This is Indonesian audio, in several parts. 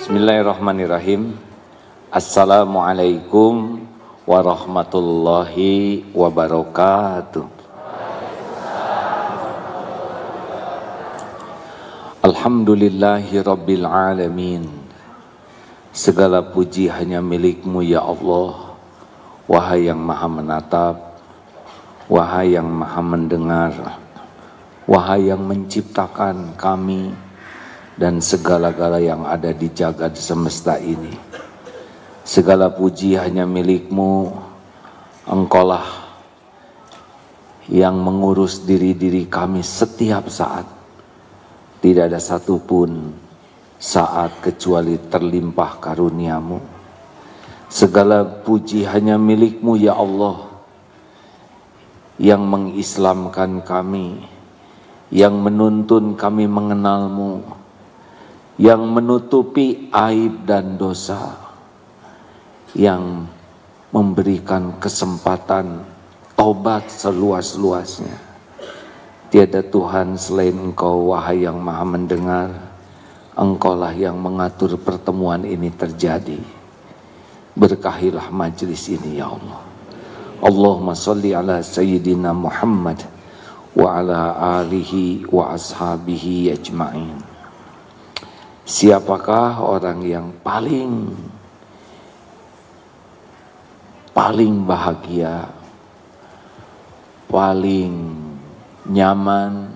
Bismillahirrahmanirrahim. Assalamualaikum warahmatullahi wabarakatuh. Alhamdulillahi rabbil alamin. Segala puji hanya milik-Mu ya Allah. Wahai yang maha menatap, wahai yang maha mendengar, wahai yang menciptakan kami dan segala-gala yang ada di jagat semesta ini. Segala puji hanya milik-Mu. Engkaulah yang mengurus diri-diri kami setiap saat. Tidak ada satupun saat kecuali terlimpah karunia-Mu. Segala puji hanya milik-Mu ya Allah, yang mengislamkan kami, yang menuntun kami mengenal-Mu, yang menutupi aib dan dosa, yang memberikan kesempatan taubat seluas-luasnya. Tiada Tuhan selain Engkau, wahai yang maha mendengar. Engkaulah yang mengatur pertemuan ini terjadi. Berkahilah majlis ini ya Allah. Allahumma salli ala Sayyidina Muhammad wa ala alihi wa ashabihi ajma'in. Siapakah orang yang paling bahagia, paling nyaman,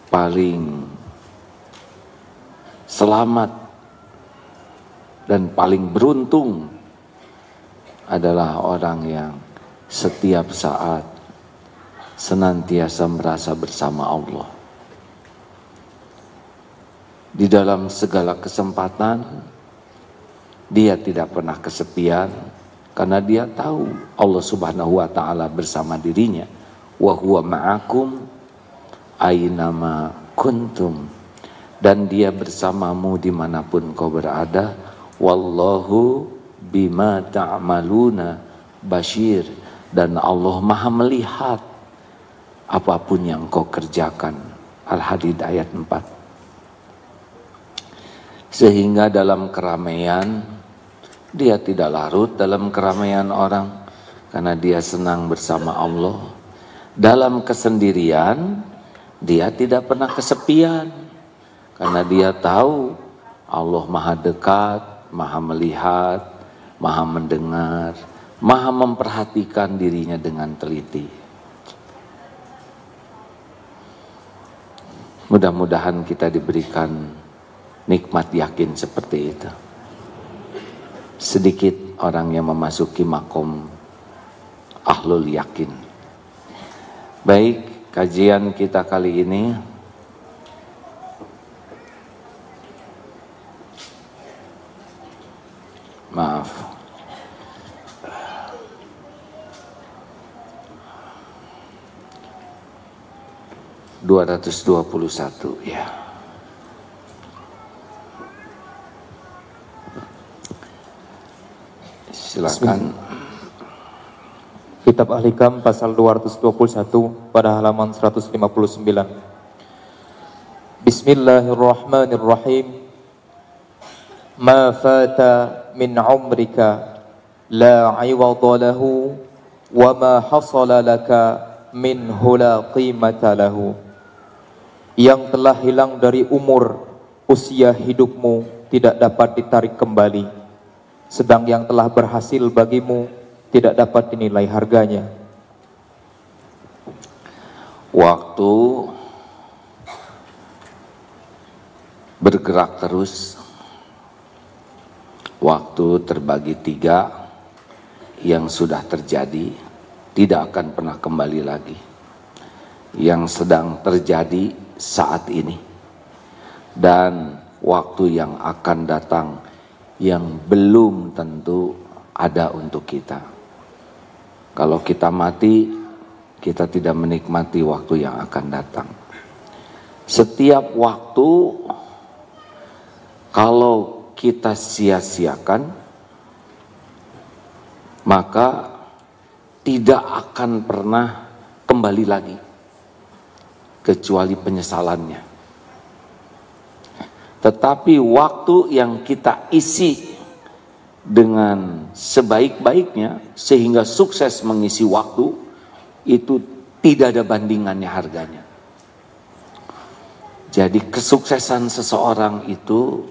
paling selamat dan paling beruntung adalah orang yang setiap saat senantiasa merasa bersama Allah. Di dalam segala kesempatan dia tidak pernah kesepian, karena dia tahu Allah Subhanahu wa ta'ala bersama dirinya. Wa huwa ma'akum aynama kuntum. Dan dia bersamamu dimanapun kau berada. Wallahu bima ta'maluna basyir. Dan Allah maha melihat apapun yang kau kerjakan. Al-Hadid ayat 4. Sehingga dalam keramaian dia tidak larut dalam keramaian orang, karena dia senang bersama Allah. Dalam kesendirian dia tidak pernah kesepian, karena dia tahu Allah maha dekat, maha melihat, maha mendengar, maha memperhatikan dirinya dengan teliti. Mudah-mudahan kita diberikan nikmat yakin seperti itu. Sedikit orang yang memasuki makom ahlul yakin. Baik, kajian kita kali ini maaf, (221) ya. Silakan. Kitab Al-Hikam pasal 221 pada halaman 159. Bismillahirrahmanirrahim. Ma fata min umrika la 'iwada lahu wa ma hasala laka minhu la qimata lahu. Yang telah hilang dari umur, usia hidupmu tidak dapat ditarik kembali. Sedang yang telah berhasil bagimu tidak dapat dinilai harganya. Waktu bergerak terus. Waktu terbagi 3, yang sudah terjadi tidak akan pernah kembali lagi. Yang sedang terjadi saat ini, dan waktu yang akan datang yang belum tentu ada untuk kita. Kalau kita mati, kita tidak menikmati waktu yang akan datang. Setiap waktu kalau kita sia-siakan, maka tidak akan pernah kembali lagi, kecuali penyesalannya. Tetapi waktu yang kita isi dengan sebaik-baiknya sehingga sukses mengisi waktu, itu tidak ada bandingannya harganya. Jadi kesuksesan seseorang itu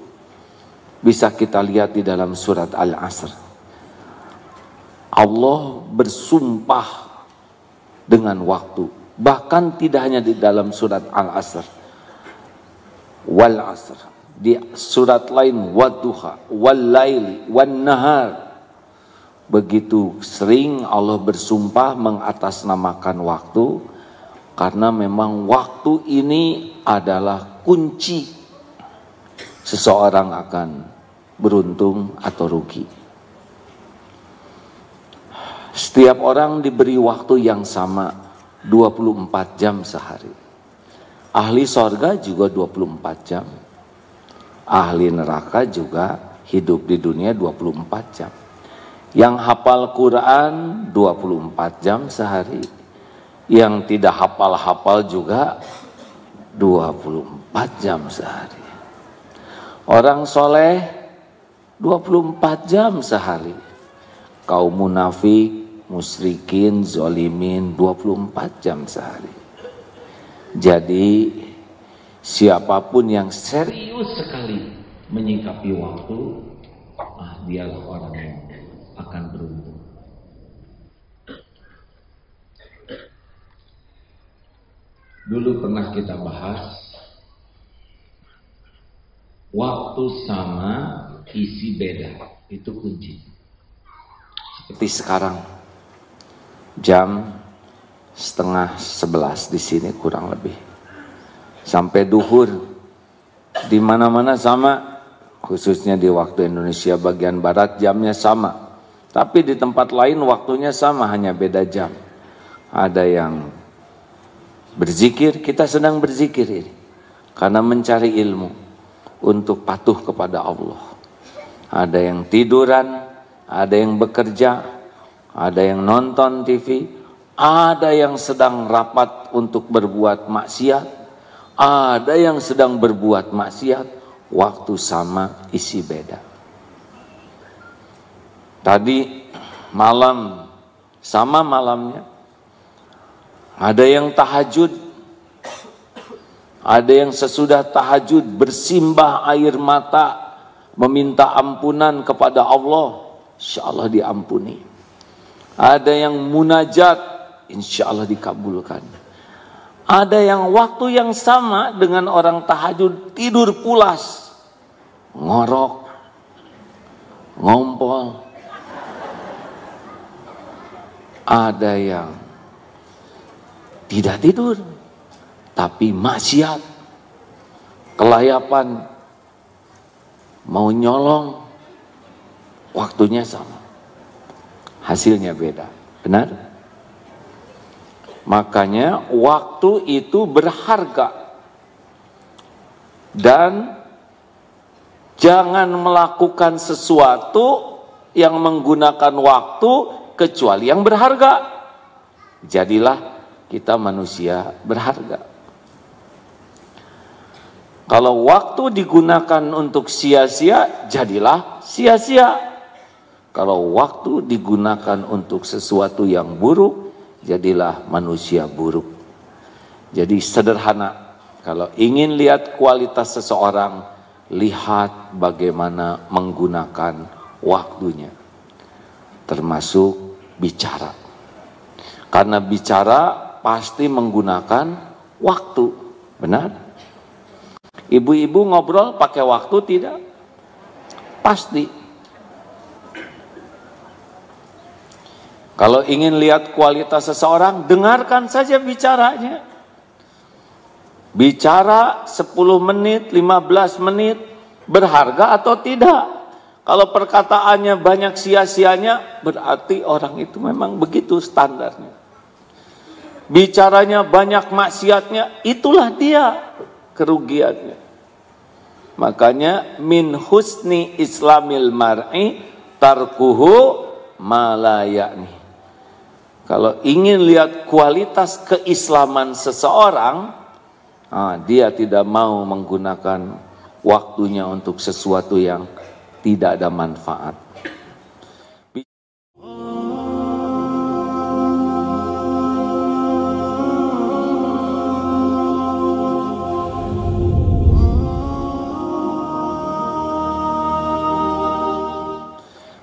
bisa kita lihat di dalam surat Al-Asr. Allah bersumpah dengan waktu. Bahkan tidak hanya di dalam surat Al-Asr. Wal Asr. Di surat lain wadduha, wal laili, wan nahar. Begitu sering Allah bersumpah mengatasnamakan waktu, karena memang waktu ini adalah kunci seseorang akan beruntung atau rugi. Setiap orang diberi waktu yang sama 24 jam sehari. Ahli sorga juga 24 jam. Ahli neraka juga hidup di dunia 24 jam. Yang hafal Quran 24 jam sehari. Yang tidak hafal-hafal juga 24 jam sehari. Orang soleh 24 jam sehari. Kaum munafik, musyrikin, zolimin 24 jam sehari. Jadi siapapun yang serius sekali menyikapi waktu, dialah orang yang akan beruntung. Dulu pernah kita bahas, waktu sama, isi beda, itu kunci. Seperti sekarang, jam 10:30 di sini kurang lebih. Sampai duhur di mana-mana sama, khususnya di waktu Indonesia bagian barat jamnya sama. Tapi di tempat lain waktunya sama, hanya beda jam. Ada yang berzikir, kita sedang berzikir ini karena mencari ilmu untuk patuh kepada Allah. Ada yang tiduran, ada yang bekerja, ada yang nonton TV, ada yang sedang rapat untuk berbuat maksiat, ada yang sedang berbuat maksiat. Waktu sama, isi beda. Tadi malam sama malamnya. Ada yang tahajud, ada yang sesudah tahajud bersimbah air mata meminta ampunan kepada Allah, insya Allah diampuni. Ada yang munajat, insya Allah dikabulkan. Ada yang waktu yang sama dengan orang tahajud tidur pulas, ngorok, ngompol. Ada yang tidak tidur tapi maksiat, kelayapan, mau nyolong, waktunya sama, hasilnya beda. Benar? Makanya waktu itu berharga. Dan jangan melakukan sesuatu yang menggunakan waktu kecuali yang berharga. Jadilah kita manusia berharga. Kalau waktu digunakan untuk sia-sia, jadilah sia-sia. Kalau waktu digunakan untuk sesuatu yang buruk, jadilah manusia buruk. Jadi sederhana, kalau ingin lihat kualitas seseorang, lihat bagaimana menggunakan waktunya. Termasuk bicara. Karena bicara pasti menggunakan waktu. Benar? Ibu-ibu ngobrol pakai waktu tidak? Pasti. Kalau ingin lihat kualitas seseorang, dengarkan saja bicaranya. Bicara 10 menit, 15 menit, berharga atau tidak? Kalau perkataannya banyak sia-sianya, berarti orang itu memang begitu standarnya. Bicaranya banyak maksiatnya, itulah dia kerugiannya. Makanya min husni islamil mar'i tarkuhu ma la ya'ni. Kalau ingin lihat kualitas keislaman seseorang, dia tidak mau menggunakan waktunya untuk sesuatu yang tidak ada manfaat.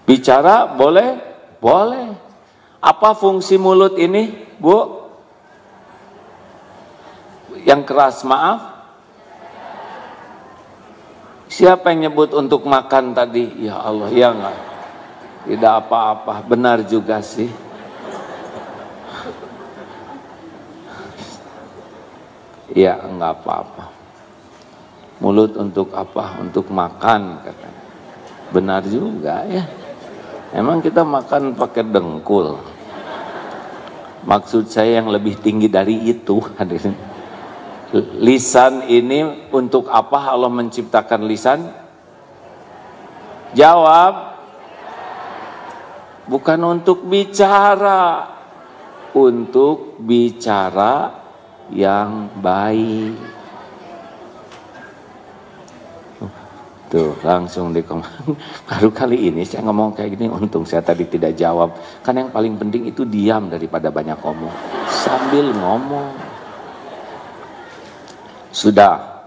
Bicara boleh? Boleh. Apa fungsi mulut ini, Bu? Yang keras, maaf. Siapa yang nyebut untuk makan tadi? Ya Allah, ya enggak. Tidak apa-apa, benar juga sih. Ya, enggak apa-apa. Mulut untuk apa? Untuk makan, katanya. Benar juga ya. Emang kita makan pakai dengkul. Maksud saya yang lebih tinggi dari itu, hadirin. Lisan ini untuk apa Allah menciptakan lisan? Jawab. Bukan untuk bicara. Untuk bicara yang baik. Tuh langsung baru kali ini saya ngomong kayak gini, untung saya tadi tidak jawab. Kan yang paling penting itu diam daripada banyak ngomong. Sambil ngomong. Sudah.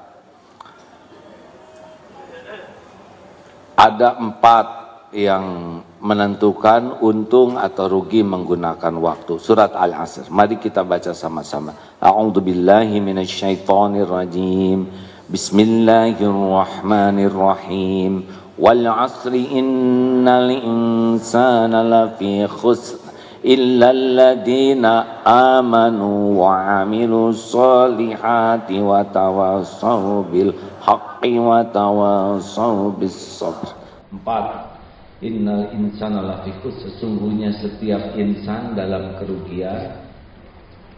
Ada 4 yang menentukan untung atau rugi menggunakan waktu. Surat Al-Asr. Mari kita baca sama-sama. A'udzubillahi minasyaitonirrajim. Bismillahirrahmanirrahim. Wal 'asri innal insana lafi khusr illa alladziina aamanu wa 'amilus shalihati wa tawassaw bil haqqi wa tawassaw bis sabr. 4. Innal insana lafi khusr, sesungguhnya setiap insan dalam kerugian,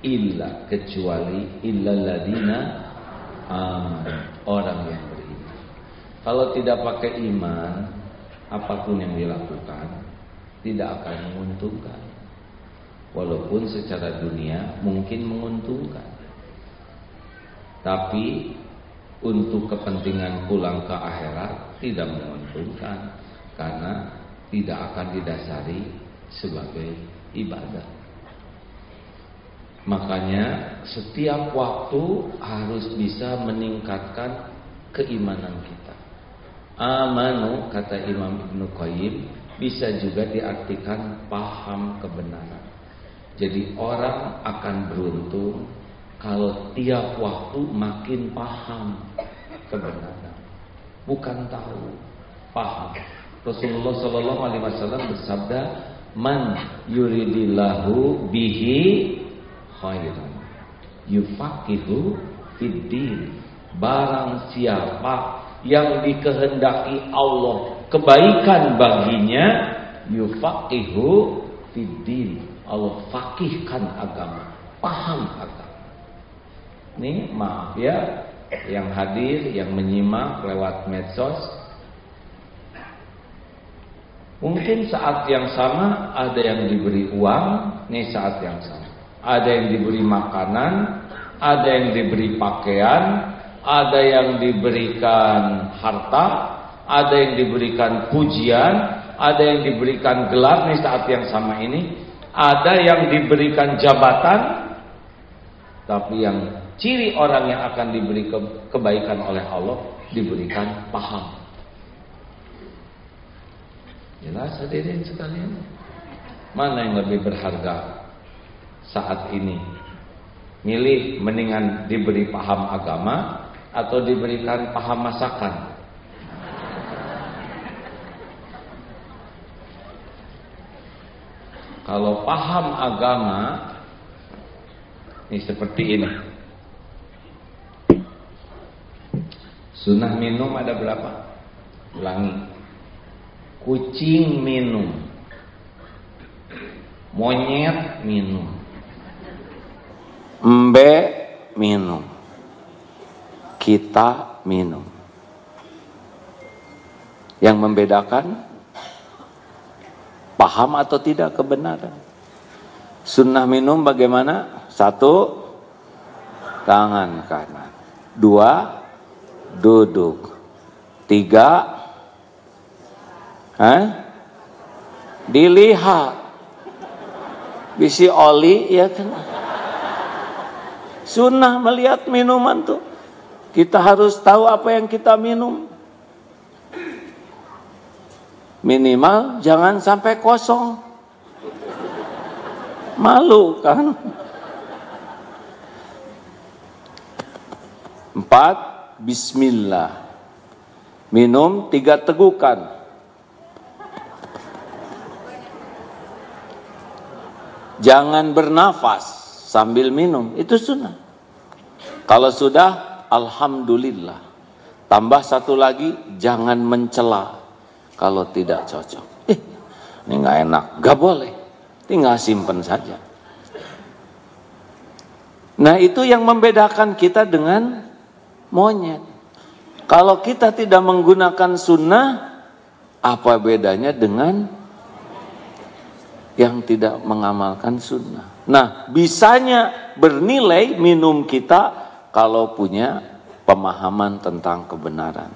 illa kecuali illal ladziina orang yang beriman. Kalau tidak pakai iman, apapun yang dilakukan tidak akan menguntungkan. Walaupun secara dunia mungkin menguntungkan, tapi untuk kepentingan pulang ke akhirat tidak menguntungkan, karena tidak akan didasari sebagai ibadah. Makanya setiap waktu harus bisa meningkatkan keimanan kita. Amanu, kata Imam Ibnu Qayyim, bisa juga diartikan paham kebenaran. Jadi orang akan beruntung kalau tiap waktu makin paham kebenaran. Bukan tahu, paham. Rasulullah SAW bersabda, "Man yuridillahu bihi khairan yufaqihu fiddin." Barang siapa yang dikehendaki Allah kebaikan baginya, yufaqihu fiddin, Allah fakihkan agama, paham agama. Nih maaf ya, yang hadir, yang menyimak lewat medsos, mungkin saat yang sama ada yang diberi uang, nih saat yang sama. Ada yang diberi makanan, ada yang diberi pakaian, ada yang diberikan harta, ada yang diberikan pujian, ada yang diberikan gelar nih saat yang sama ini, ada yang diberikan jabatan, tapi yang ciri orang yang akan diberi kebaikan oleh Allah diberikan paham. Jelas hadirin sekalian, mana yang lebih berharga saat ini? Milih mendingan diberi paham agama atau diberikan paham masakan? Kalau paham agama ini seperti ini. Sunnah minum ada berapa? Ulangi. Kucing minum, monyet minum, embe minum, kita minum. Yang membedakan paham atau tidak kebenaran. Sunnah minum bagaimana? 1, tangan kanan. 2, duduk. 3, dilihat. Bisi oli ya kan. Sunnah melihat minuman tuh. Kita harus tahu apa yang kita minum. Minimal jangan sampai kosong. Malu kan. 4, bismillah. Minum 3 tegukan. Jangan bernafas sambil minum, itu sunnah. Kalau sudah, alhamdulillah. Tambah 1 lagi, jangan mencela kalau tidak cocok. Ini nggak enak, nggak boleh. Tinggal simpen saja. Nah, itu yang membedakan kita dengan monyet. Kalau kita tidak menggunakan sunnah, apa bedanya dengan yang tidak mengamalkan sunnah? Nah, bisanya bernilai minum kita kalau punya pemahaman tentang kebenaran.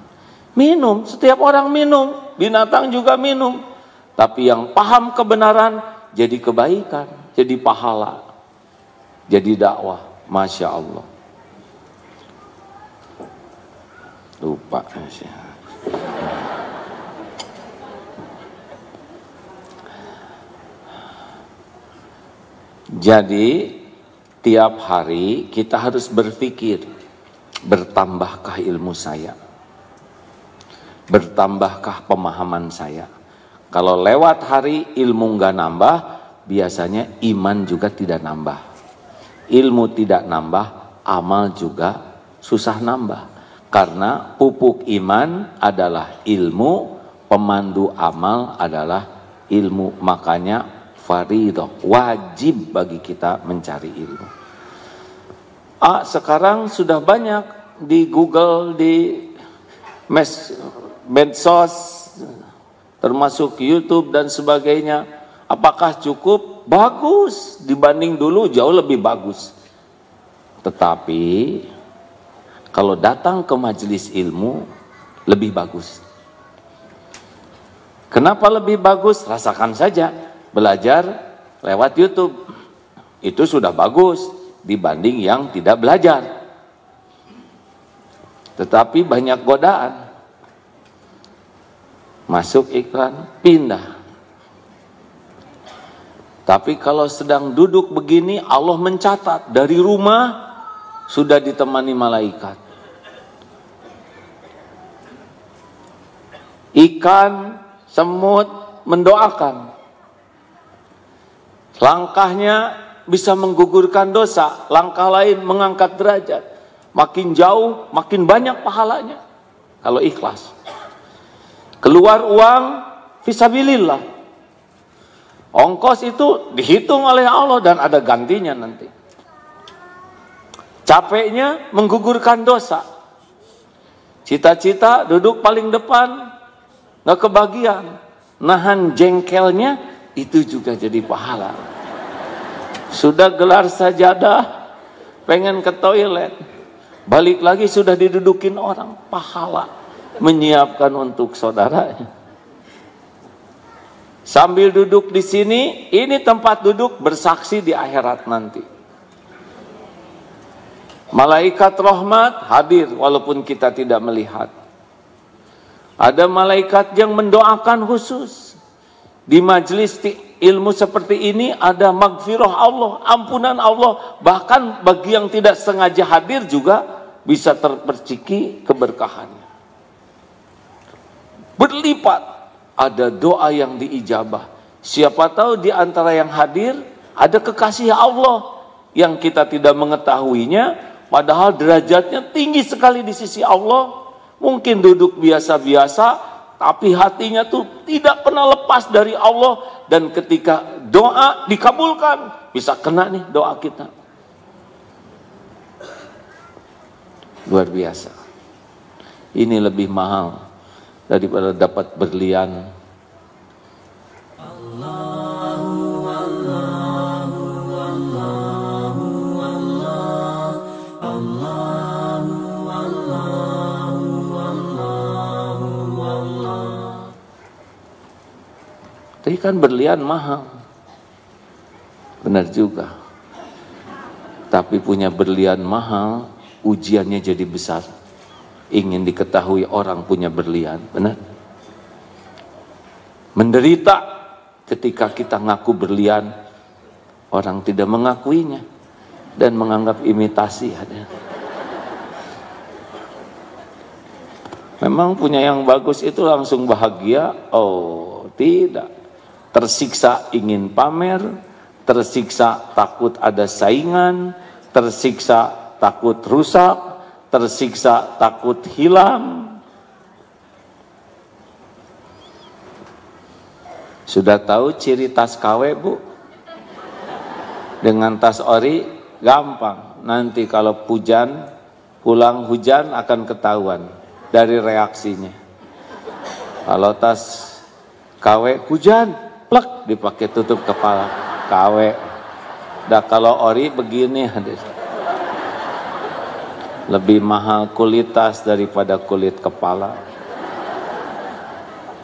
Minum, setiap orang minum, binatang juga minum. Tapi yang paham kebenaran jadi kebaikan, jadi pahala, jadi dakwah. Masya Allah. Lupa. Jadi tiap hari kita harus berpikir, bertambahkah ilmu saya? Bertambahkah pemahaman saya? Kalau lewat hari ilmu nggak nambah, biasanya iman juga tidak nambah. Ilmu tidak nambah, amal juga susah nambah. Karena pupuk iman adalah ilmu, pemandu amal adalah ilmu. Makanya faridah, wajib bagi kita mencari ilmu. Sekarang sudah banyak di Google, di medsos, termasuk YouTube dan sebagainya. Apakah cukup? Bagus, dibanding dulu jauh lebih bagus. Tetapi kalau datang ke majelis ilmu lebih bagus. Kenapa lebih bagus? Rasakan saja. Belajar lewat YouTube itu sudah bagus dibanding yang tidak belajar. Tetapi banyak godaan. Masuk iklan, pindah. Tapi kalau sedang duduk begini, Allah mencatat dari rumah sudah ditemani malaikat. Ikan, semut mendoakan. Langkahnya bisa menggugurkan dosa, langkah lain mengangkat derajat. Makin jauh, makin banyak pahalanya kalau ikhlas. Keluar uang fisabilillah. Ongkos itu dihitung oleh Allah dan ada gantinya nanti. Capeknya menggugurkan dosa. Cita-cita duduk paling depan, nggak kebagian. Nahan jengkelnya, itu juga jadi pahala. Sudah gelar sajadah, pengen ke toilet, balik lagi sudah didudukin orang, pahala menyiapkan untuk saudaranya. Sambil duduk di sini, ini tempat duduk bersaksi di akhirat nanti. Malaikat rahmat hadir walaupun kita tidak melihat. Ada malaikat yang mendoakan khusus. Di majelis ilmu seperti ini ada magfirah Allah, ampunan Allah. Bahkan bagi yang tidak sengaja hadir juga bisa terperciki keberkahannya. Berlipat ada doa yang diijabah. Siapa tahu di antara yang hadir ada kekasih Allah yang kita tidak mengetahuinya, padahal derajatnya tinggi sekali di sisi Allah. Mungkin duduk biasa-biasa, tapi hatinya tuh tidak pernah lepas dari Allah. Dan ketika doa dikabulkan, bisa kena nih doa kita. Luar biasa. Ini lebih mahal daripada dapat berlian. Tapi kan berlian mahal. Benar juga. Tapi punya berlian mahal, ujiannya jadi besar. Ingin diketahui orang punya berlian, benar? Menderita ketika kita ngaku berlian, orang tidak mengakuinya dan menganggap imitasi ada. Memang punya yang bagus itu langsung bahagia? Oh, tidak. Tersiksa ingin pamer, tersiksa takut ada saingan, tersiksa takut rusak, tersiksa takut hilang. Sudah tahu ciri tas KW, Bu? Dengan tas ori gampang. Nanti kalau hujan, pulang hujan akan ketahuan dari reaksinya. Kalau tas KW hujan, plek dipakai tutup kepala KW. Dah kalau ori begini, lebih mahal kulit tas daripada kulit kepala.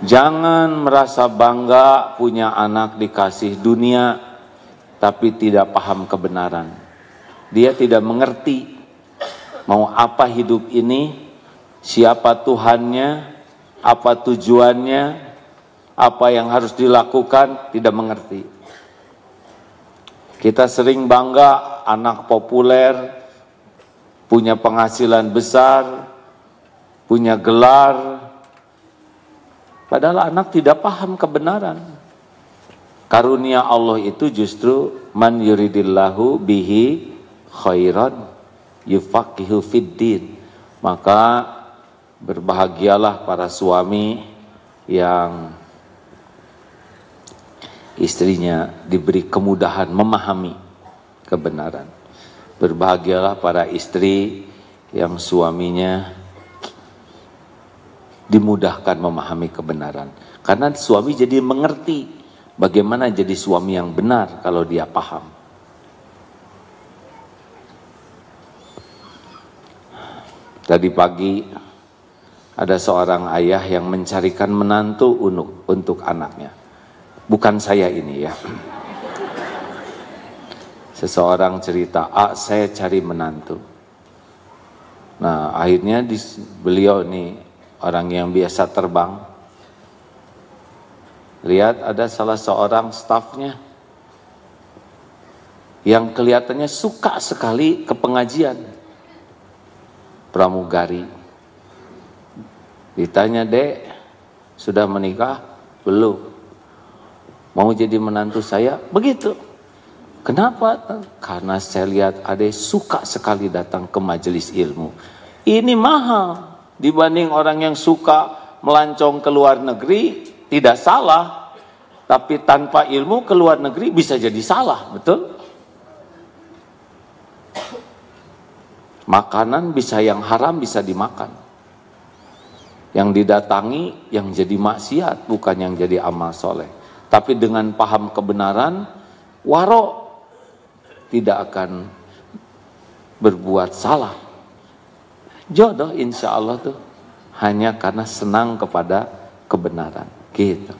Jangan merasa bangga punya anak dikasih dunia, tapi tidak paham kebenaran. Dia tidak mengerti mau apa hidup ini, siapa Tuhannya, apa tujuannya, apa yang harus dilakukan, tidak mengerti. Kita sering bangga anak populer, punya penghasilan besar, punya gelar, padahal anak tidak paham kebenaran. Karunia Allah itu justru man yuridillahu bihi khairan yufaqihu fiddin. Maka berbahagialah para suami yang istrinya diberi kemudahan memahami kebenaran. Berbahagialah para istri yang suaminya dimudahkan memahami kebenaran. Karena suami jadi mengerti bagaimana jadi suami yang benar kalau dia paham. Tadi pagi ada seorang ayah yang mencarikan menantu untuk anaknya. Bukan saya ini ya. Seseorang cerita, saya cari menantu. Nah akhirnya beliau nih orang yang biasa terbang, lihat ada salah seorang stafnya yang kelihatannya suka sekali ke pengajian, pramugari. Ditanya, Dek, sudah menikah? Belum. Mau jadi menantu saya? Begitu. Kenapa? Karena saya lihat Ade suka sekali datang ke majelis ilmu. Ini mahal dibanding orang yang suka melancong ke luar negeri. Tidak salah, tapi tanpa ilmu ke luar negeri bisa jadi salah, betul? Makanan bisa yang haram bisa dimakan, yang didatangi yang jadi maksiat, bukan yang jadi amal soleh. Tapi dengan paham kebenaran, waro tidak akan berbuat salah. Jodoh insya Allah tuh hanya karena senang kepada kebenaran, gitu.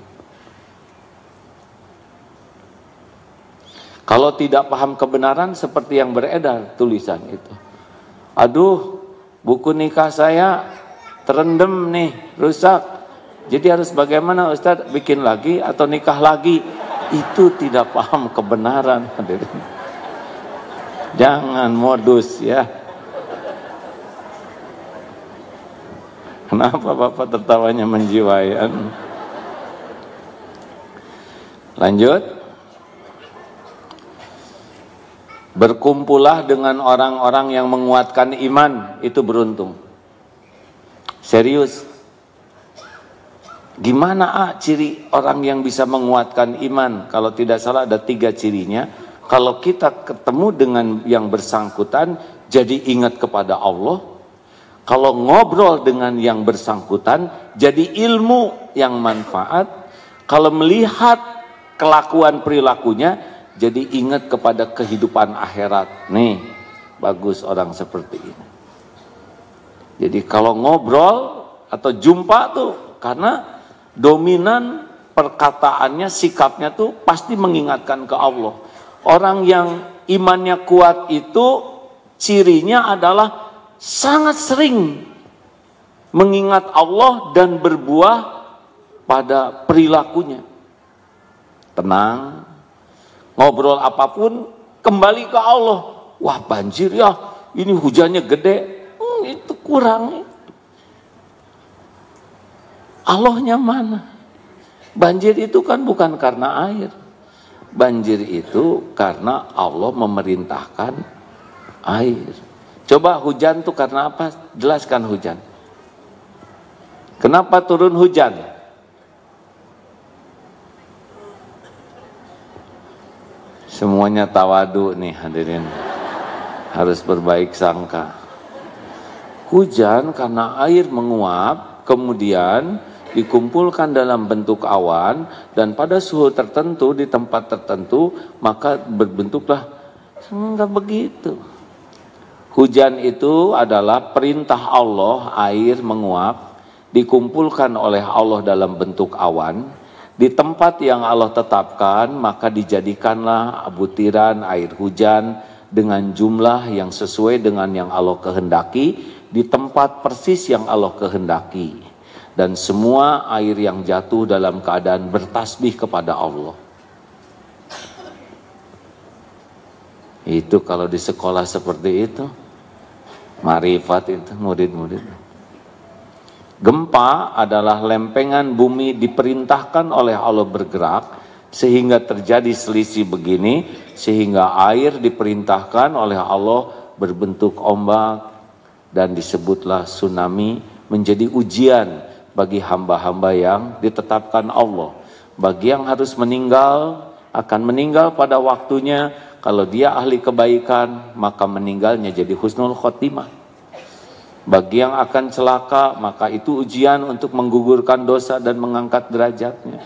Kalau tidak paham kebenaran seperti yang beredar tulisan itu. Aduh, buku nikah saya terendam nih, rusak. Jadi harus bagaimana Ustadz, bikin lagi atau nikah lagi? Itu tidak paham kebenaran. Jangan modus ya. Kenapa Bapak tertawanya menjiwai? Lanjut. Berkumpullah dengan orang-orang yang menguatkan iman, itu beruntung. Serius. Gimana ciri orang yang bisa menguatkan iman? Kalau tidak salah ada 3 cirinya. Kalau kita ketemu dengan yang bersangkutan, jadi ingat kepada Allah. Kalau ngobrol dengan yang bersangkutan, jadi ilmu yang manfaat. Kalau melihat kelakuan perilakunya, jadi ingat kepada kehidupan akhirat. Nih, bagus orang seperti ini. Jadi kalau ngobrol atau jumpa tuh, karena dominan perkataannya, sikapnya tuh pasti mengingatkan ke Allah. Orang yang imannya kuat itu cirinya adalah sangat sering mengingat Allah dan berbuah pada perilakunya. Tenang, ngobrol apapun kembali ke Allah. Wah, banjir ya, ini hujannya gede, itu kurang. Allahnya mana? Banjir itu kan bukan karena air. Banjir itu karena Allah memerintahkan air. Coba hujan itu karena apa? Jelaskan hujan. Kenapa turun hujan? Semuanya tawadu nih hadirin. Harus berbaik sangka. Hujan karena air menguap, kemudian dikumpulkan dalam bentuk awan, dan pada suhu tertentu di tempat tertentu maka berbentuklah. Enggak begitu. Hujan itu adalah perintah Allah, air menguap dikumpulkan oleh Allah dalam bentuk awan di tempat yang Allah tetapkan, maka dijadikanlah butiran air hujan dengan jumlah yang sesuai dengan yang Allah kehendaki di tempat persis yang Allah kehendaki. Dan semua air yang jatuh dalam keadaan bertasbih kepada Allah. Itu kalau di sekolah seperti itu, marifat itu murid-murid. Gempa adalah lempengan bumi diperintahkan oleh Allah bergerak sehingga terjadi selisih begini, sehingga air diperintahkan oleh Allah berbentuk ombak, dan disebutlah tsunami menjadi ujian bagi hamba-hamba yang ditetapkan Allah. Bagi yang harus meninggal, akan meninggal pada waktunya. Kalau dia ahli kebaikan, maka meninggalnya jadi husnul khotimah. Bagi yang akan celaka, maka itu ujian untuk menggugurkan dosa dan mengangkat derajatnya.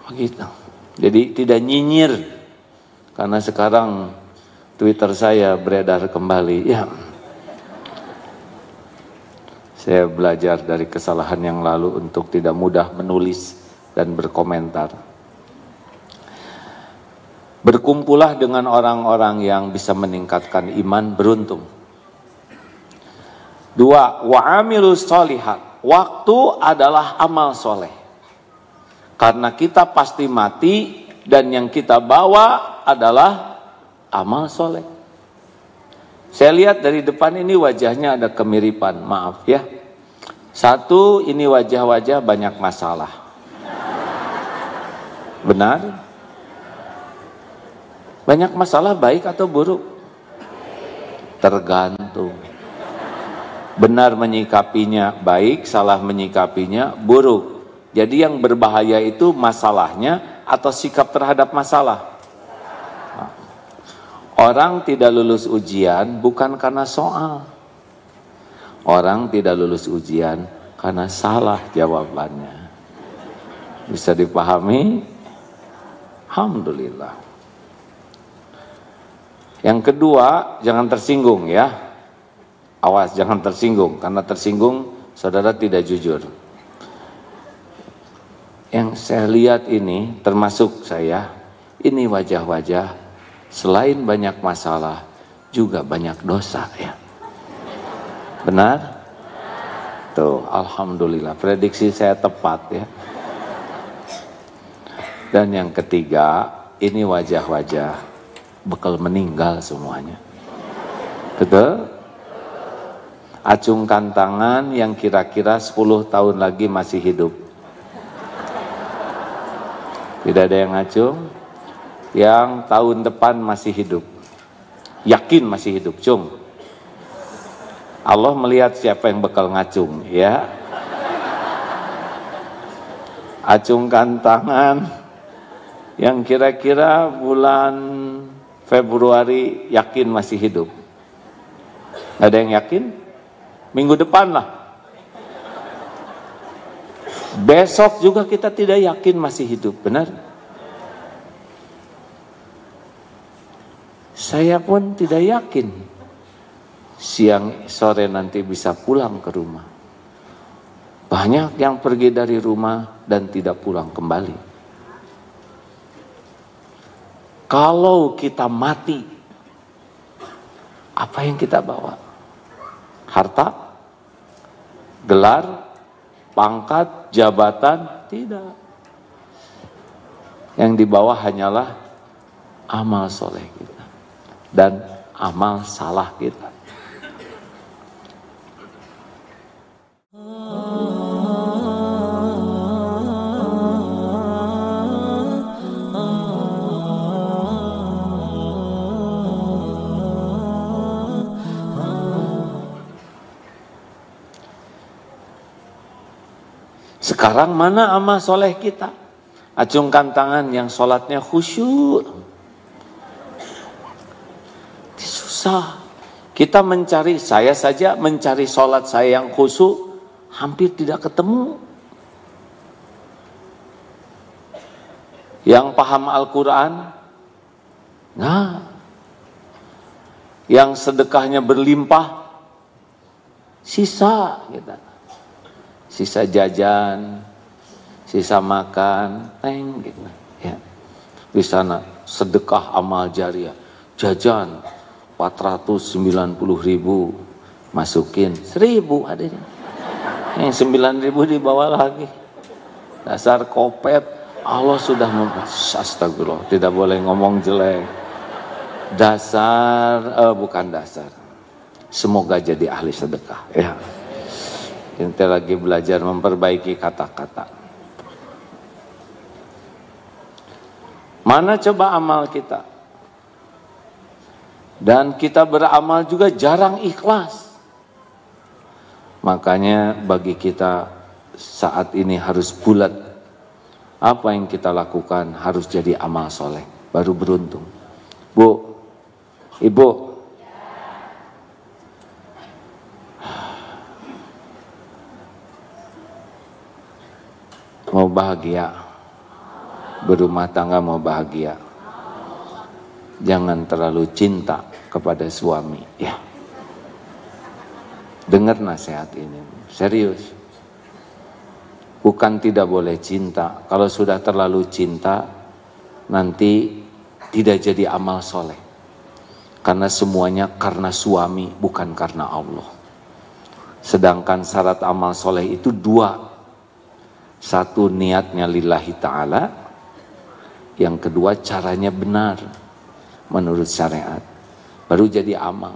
Begitu. Jadi tidak nyinyir. Karena sekarang Twitter saya beredar kembali. Ya, saya belajar dari kesalahan yang lalu untuk tidak mudah menulis dan berkomentar. Berkumpullah dengan orang-orang yang bisa meningkatkan iman, beruntung. 2. Wa'amilus sholihat. Waktu adalah amal soleh. Karena kita pasti mati dan yang kita bawa adalah amal soleh. Saya lihat dari depan ini wajahnya ada kemiripan, maaf ya. Satu, ini wajah-wajah banyak masalah. Benar? Banyak masalah baik atau buruk? Tergantung. Benar menyikapinya baik, salah menyikapinya buruk. Jadi yang berbahaya itu masalahnya atau sikap terhadap masalah. Orang tidak lulus ujian bukan karena soal. Orang tidak lulus ujian karena salah jawabannya. Bisa dipahami? Alhamdulillah. Yang kedua, jangan tersinggung ya. Awas, jangan tersinggung. Karena tersinggung, saudara tidak jujur. Yang saya lihat ini, termasuk saya, ini wajah-wajah selain banyak masalah, juga banyak dosa ya. Benar? Tuh, alhamdulillah, prediksi saya tepat ya. Dan yang ketiga, ini wajah-wajah bakal meninggal semuanya. Betul? Acungkan tangan yang kira-kira 10 tahun lagi masih hidup. Tidak ada yang ngacung? Yang tahun depan masih hidup. Yakin masih hidup, cung. Allah melihat siapa yang bakal ngacung, ya. Acungkan tangan yang kira-kira bulan Februari yakin masih hidup. Ada yang yakin? Minggu depan lah. Besok juga kita tidak yakin masih hidup, benar? Saya pun tidak yakin siang sore nanti bisa pulang ke rumah. Banyak yang pergi dari rumah dan tidak pulang kembali. Kalau kita mati, apa yang kita bawa? Harta? Gelar? Pangkat? Jabatan? Tidak. Yang dibawa hanyalah amal soleh kita dan amal salah kita. Sekarang mana amal soleh kita? Acungkan tangan yang sholatnya khusyuk. Susah. Kita mencari, saya saja mencari sholat saya yang khusyuk, hampir tidak ketemu. Yang paham Al-Quran, nah. Yang sedekahnya berlimpah, sisa kita. Sisa jajan, sisa makan, gitu. Ya. Di sana sedekah amal jariah, jajan 490.000, masukin 1.000 adanya. Yang 9.000 dibawa lagi. Dasar kopet, Allah sudah astagfirullah, tidak boleh ngomong jelek. Bukan dasar. Semoga jadi ahli sedekah, ya. Kita lagi belajar memperbaiki kata-kata. Mana coba amal kita? Dan kita beramal juga jarang ikhlas. Makanya bagi kita saat ini harus bulat. Apa yang kita lakukan harus jadi amal soleh. Baru beruntung. Bu, Ibu, mau bahagia, berumah tangga mau bahagia, jangan terlalu cinta kepada suami, ya. Dengar nasihat ini, serius. Bukan tidak boleh cinta, kalau sudah terlalu cinta, nanti tidak jadi amal soleh. Karena semuanya karena suami, bukan karena Allah. Sedangkan syarat amal soleh itu dua. Satu, niatnya lillahi ta'ala. Yang kedua, caranya benar menurut syariat. Baru jadi amal.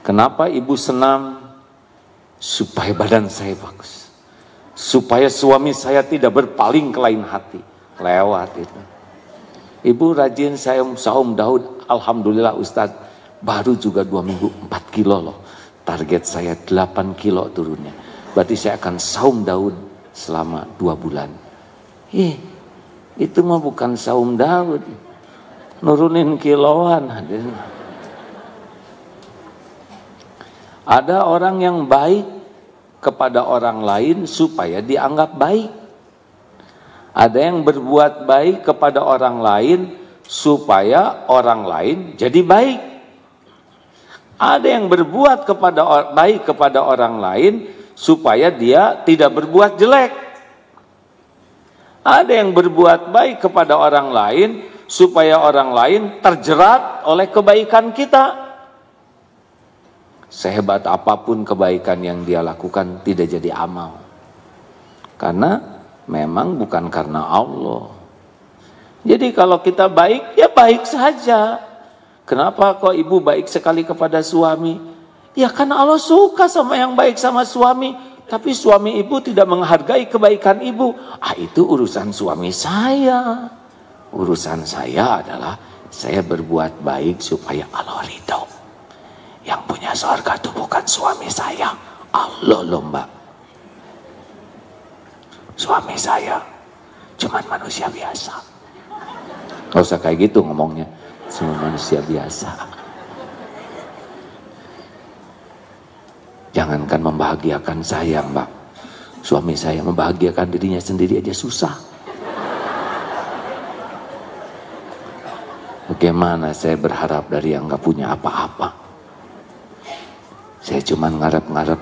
Kenapa ibu senam? Supaya badan saya bagus. Supaya suami saya tidak berpaling ke lain hati. Lewat itu. Ibu rajin saya saum Daud. Alhamdulillah Ustadz. Baru juga 2 minggu 4 kilo loh. Target saya 8 kilo turunnya. Berarti saya akan saum Daud selama 2 bulan. Itu mah bukan saum Daud, nurunin kiloan. Ada orang yang baik kepada orang lain supaya dianggap baik. Ada yang berbuat baik kepada orang lain supaya orang lain jadi baik. Ada yang berbuat baik kepada orang lain supaya dia tidak berbuat jelek. Ada yang berbuat baik kepada orang lain supaya orang lain terjerat oleh kebaikan kita. Sehebat apapun kebaikan yang dia lakukan tidak jadi amal. Karena memang bukan karena Allah. Jadi kalau kita baik, ya baik saja. Kenapa kok ibu baik sekali kepada suami? Ya karena Allah suka sama yang baik sama suami. Tapi suami ibu tidak menghargai kebaikan ibu. Itu urusan suami saya. Urusan saya adalah saya berbuat baik supaya Allah ridho. Yang punya surga itu bukan suami saya. Allah loh mbak. Suami saya cuman manusia biasa. Gak usah kayak gitu ngomongnya. Cuma manusia biasa. Jangankan membahagiakan saya mbak, suami saya membahagiakan dirinya sendiri aja susah. Bagaimana saya berharap dari yang gak punya apa-apa? Saya cuma ngarep-ngarep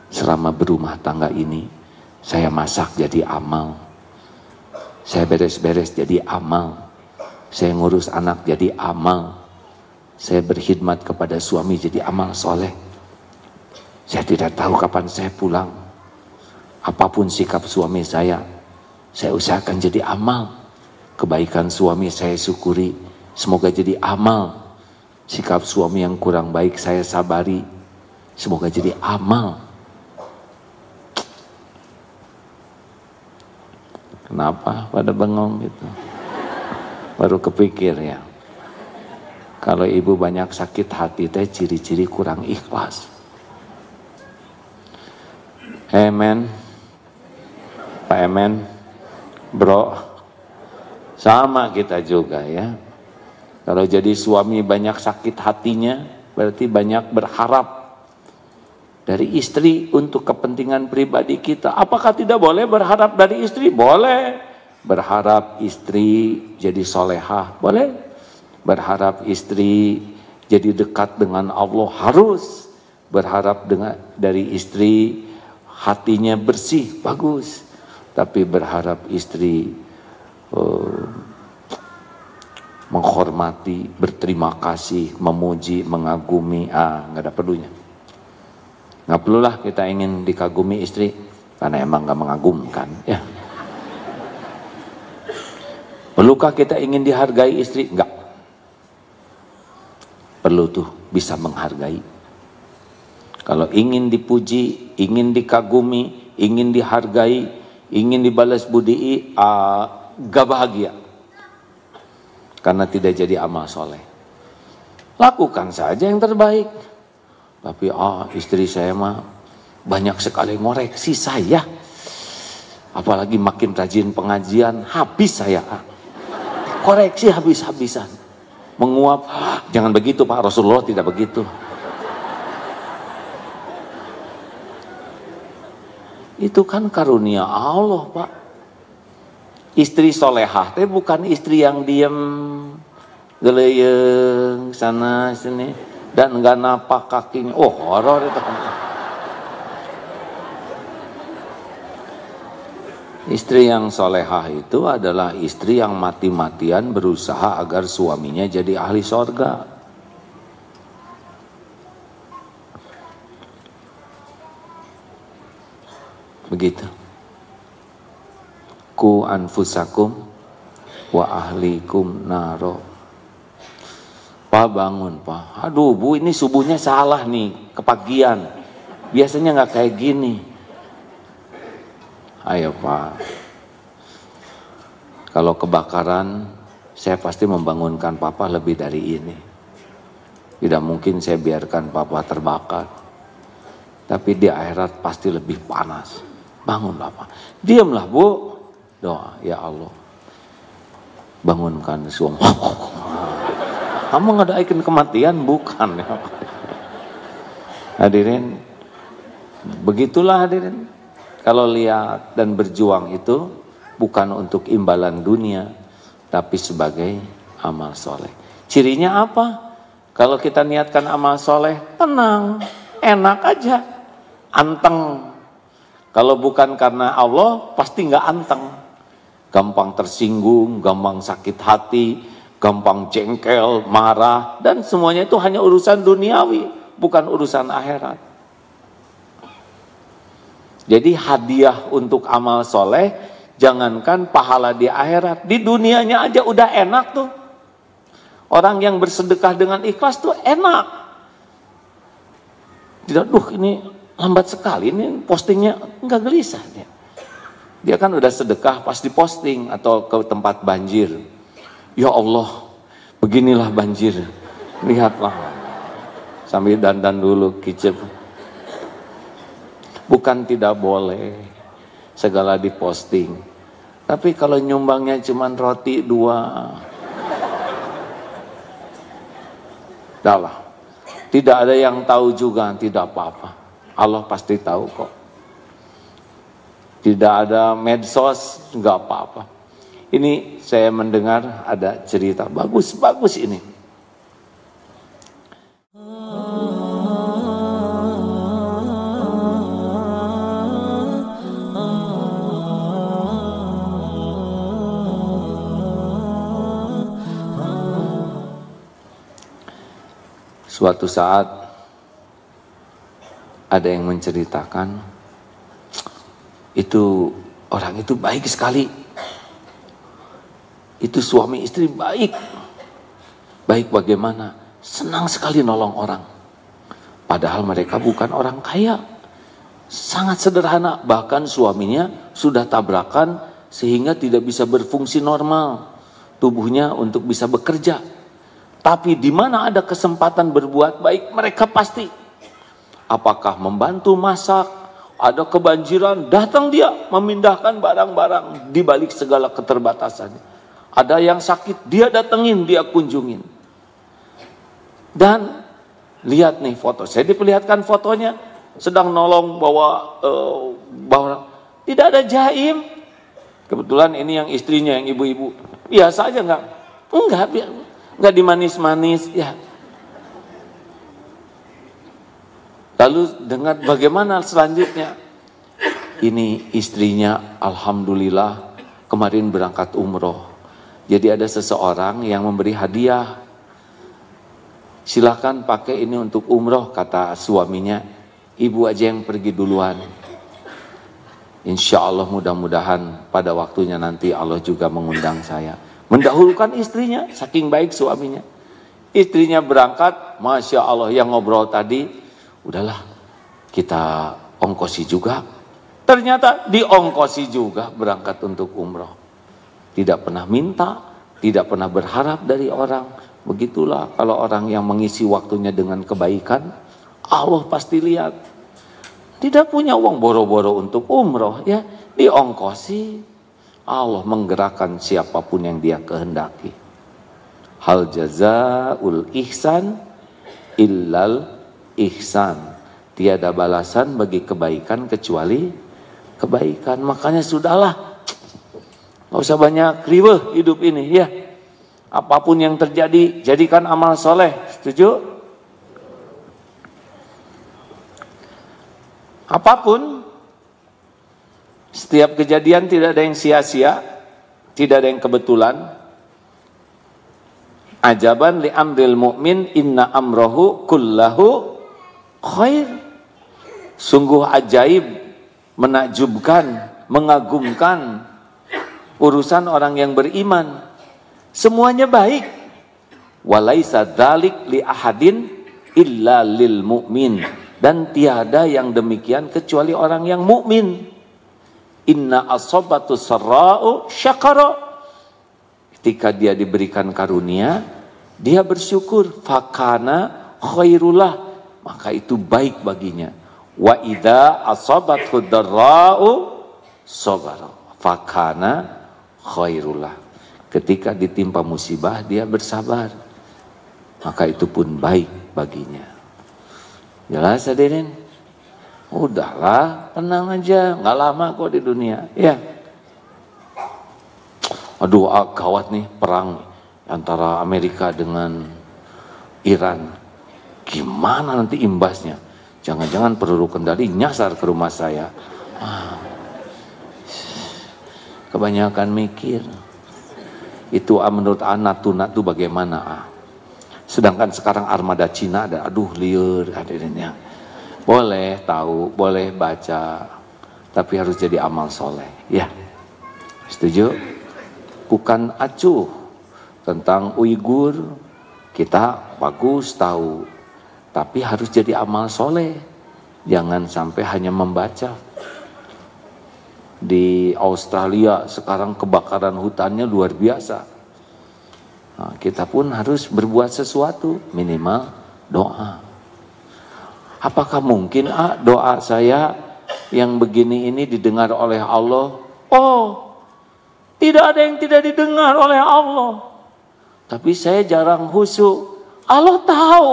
Selama berumah tangga ini, saya masak jadi amal, saya beres-beres jadi amal, saya ngurus anak jadi amal, saya berkhidmat kepada suami jadi amal soleh. Saya tidak tahu kapan saya pulang. Apapun sikap suami saya usahakan jadi amal. Kebaikan suami saya syukuri, semoga jadi amal. Sikap suami yang kurang baik saya sabari, semoga jadi amal. Kenapa pada bengong gitu? Baru kepikir ya. Kalau ibu banyak sakit hati teh ciri-ciri kurang ikhlas. Amen. Pak Emen, bro, sama kita juga ya. Kalau jadi suami banyak sakit hatinya, berarti banyak berharap dari istri untuk kepentingan pribadi kita. Apakah tidak boleh berharap dari istri? Boleh. Berharap istri jadi solehah, boleh. Berharap istri jadi dekat dengan Allah, harus. Berharap dari istri hatinya bersih, bagus. Tapi berharap istri menghormati, berterima kasih, memuji, mengagumi, nggak ada perlunya. Nggak perlulah kita ingin dikagumi istri, karena emang nggak mengagumkan ya. Perlukah kita ingin dihargai istri? Enggak. Perlu tuh bisa menghargai. Kalau ingin dipuji, ingin dikagumi, ingin dihargai, ingin dibalas budi, gak bahagia. Karena tidak jadi amal soleh. Lakukan saja yang terbaik. Tapi istri saya mah banyak sekali ngoreksi saya. Apalagi makin rajin pengajian, habis saya. Koreksi habis-habisan. Menguap, jangan begitu Pak, Rasulullah tidak begitu. Itu kan karunia Allah Pak. Istri solehah, tapi bukan istri yang diem, geleyeng, sana sini, dan enggak napak kakinya. Oh, horor itu. Istri yang solehah itu adalah istri yang mati-matian berusaha agar suaminya jadi ahli sorga. Begitu. Ku anfusakum wa ahlikum naro. Pak bangun Pak. Aduh Bu, ini subuhnya salah nih, kepagian. Biasanya nggak kayak gini. Ayo Pak. Kalau kebakaran, saya pasti membangunkan Papa lebih dari ini. Tidak mungkin saya biarkan Papa terbakar. Tapi di akhirat pasti lebih panas. Bangunlah Pak. Diamlah Bu. Doa, ya Allah. Bangunkan suami. Kamu ngadain kematian? Bukan. Hadirin, begitulah hadirin. Kalau lihat dan berjuang itu bukan untuk imbalan dunia, tapi sebagai amal soleh. Cirinya apa? Kalau kita niatkan amal soleh, tenang, enak aja, anteng. Kalau bukan karena Allah, pasti nggak anteng. Gampang tersinggung, gampang sakit hati, gampang jengkel, marah, dan semuanya itu hanya urusan duniawi, bukan urusan akhirat. Jadi hadiah untuk amal soleh, jangankan pahala di akhirat, di dunianya aja udah enak tuh. Orang yang bersedekah dengan ikhlas tuh enak. Tidak, ini lambat sekali, ini postingnya enggak gelisah dia. Dia kan udah sedekah pas diposting atau ke tempat banjir. Ya Allah, beginilah banjir. Lihatlah. Sambil dandan dulu kicep. Bukan tidak boleh segala diposting. Tapi kalau nyumbangnya cuma roti 2. Dahlah. Tidak ada yang tahu juga, tidak apa-apa. Allah pasti tahu kok. Tidak ada medsos, enggak apa-apa. Ini saya mendengar ada cerita bagus-bagus ini. Suatu saat ada yang menceritakan, itu orang itu baik sekali. Itu suami istri baik. Baik bagaimana? Senang sekali nolong orang. Padahal mereka bukan orang kaya. Sangat sederhana. Bahkan suaminya sudah tabrakan sehingga tidak bisa berfungsi normal tubuhnya untuk bisa bekerja. Tapi di mana ada kesempatan berbuat baik, mereka pasti. Apakah membantu masak, ada kebanjiran, datang dia memindahkan barang-barang di balik segala keterbatasannya. Ada yang sakit, dia datengin, dia kunjungin. Dan lihat nih foto, saya diperlihatkan fotonya, sedang nolong bawa tidak ada jaim. Kebetulan ini yang istrinya, yang ibu-ibu. Biasa aja enggak dimanis-manis ya. Lalu dengar bagaimana selanjutnya. Ini istrinya alhamdulillah kemarin berangkat umroh. Jadi ada seseorang yang memberi hadiah. Silakan pakai ini untuk umroh, kata suaminya. Ibu aja yang pergi duluan. Insya Allah mudah-mudahan pada waktunya nanti Allah juga mengundang saya. Mendahulukan istrinya, saking baik suaminya. Istrinya berangkat, Masya Allah yang ngobrol tadi, udahlah kita ongkosi juga. Ternyata diongkosi juga berangkat untuk umroh. Tidak pernah minta, tidak pernah berharap dari orang. Begitulah kalau orang yang mengisi waktunya dengan kebaikan, Allah pasti lihat. Tidak punya uang boro-boro untuk umroh, ya diongkosi. Allah menggerakkan siapapun yang dia kehendaki. Hal jazaul ihsan illal ihsan. Tiada balasan bagi kebaikan kecuali kebaikan. Makanya sudahlah, nggak usah banyak riweh hidup ini ya. Apapun yang terjadi, jadikan amal soleh. Setuju? Apapun, setiap kejadian tidak ada yang sia-sia, tidak ada yang kebetulan. Ajaban li amril mu'min inna amrohu kullahu khair. Sungguh ajaib, menakjubkan, mengagumkan urusan orang yang beriman. Semuanya baik. Walaisa dzalik li ahadin illa lil mu'min. Dan tiada yang demikian kecuali orang yang mukmin. Inna asobatu sarra'u syakara. Ketika dia diberikan karunia, dia bersyukur. Fakana khairullah. Maka itu baik baginya. Wa idza asabathu darra'u sabara. Fakana khairullah. Ketika ditimpa musibah, dia bersabar. Maka itu pun baik baginya. Jelas hadirin? Udahlah, tenang aja, nggak lama kok di dunia. Ya. Aduh, gawat nih perang antara Amerika dengan Iran. Gimana nanti imbasnya? Jangan-jangan peluru kendali nyasar ke rumah saya. Kebanyakan mikir. Itu menurut Natuna tuh bagaimana? Sedangkan sekarang armada Cina ada, aduh liur hadirin ya. Boleh tahu, boleh baca, tapi harus jadi amal soleh. Ya, setuju? Bukan acuh tentang Uighur, kita bagus tahu, tapi harus jadi amal soleh. Jangan sampai hanya membaca. Di Australia sekarang kebakaran hutannya luar biasa. Nah, kita pun harus berbuat sesuatu, minimal doa. Apakah mungkin doa saya yang begini ini didengar oleh Allah? Oh, tidak ada yang tidak didengar oleh Allah. Tapi saya jarang khusyuk. Allah tahu.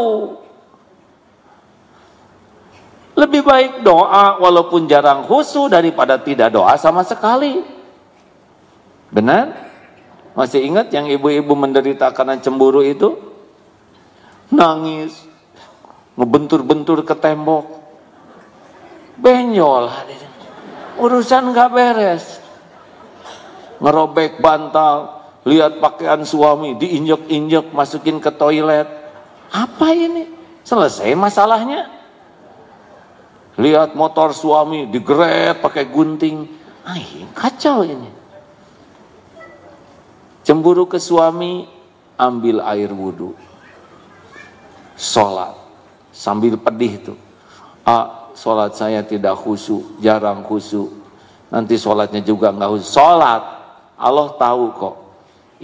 Lebih baik doa walaupun jarang khusyuk daripada tidak doa sama sekali. Benar? Masih ingat yang ibu-ibu menderita karena cemburu itu? Nangis, ngebentur-bentur ke tembok, benjol, urusan gak beres. Ngerobek bantal, lihat pakaian suami, diinjek-injek, masukin ke toilet. Apa ini? Selesai masalahnya. Lihat motor suami digeret pakai gunting. Kacau ini. Cemburu ke suami, ambil air wudhu. Sholat. Sambil pedih tuh. Sholat saya tidak khusyuk, jarang khusyuk. Nanti sholatnya juga nggak khusyuk. Sholat. Allah tahu kok.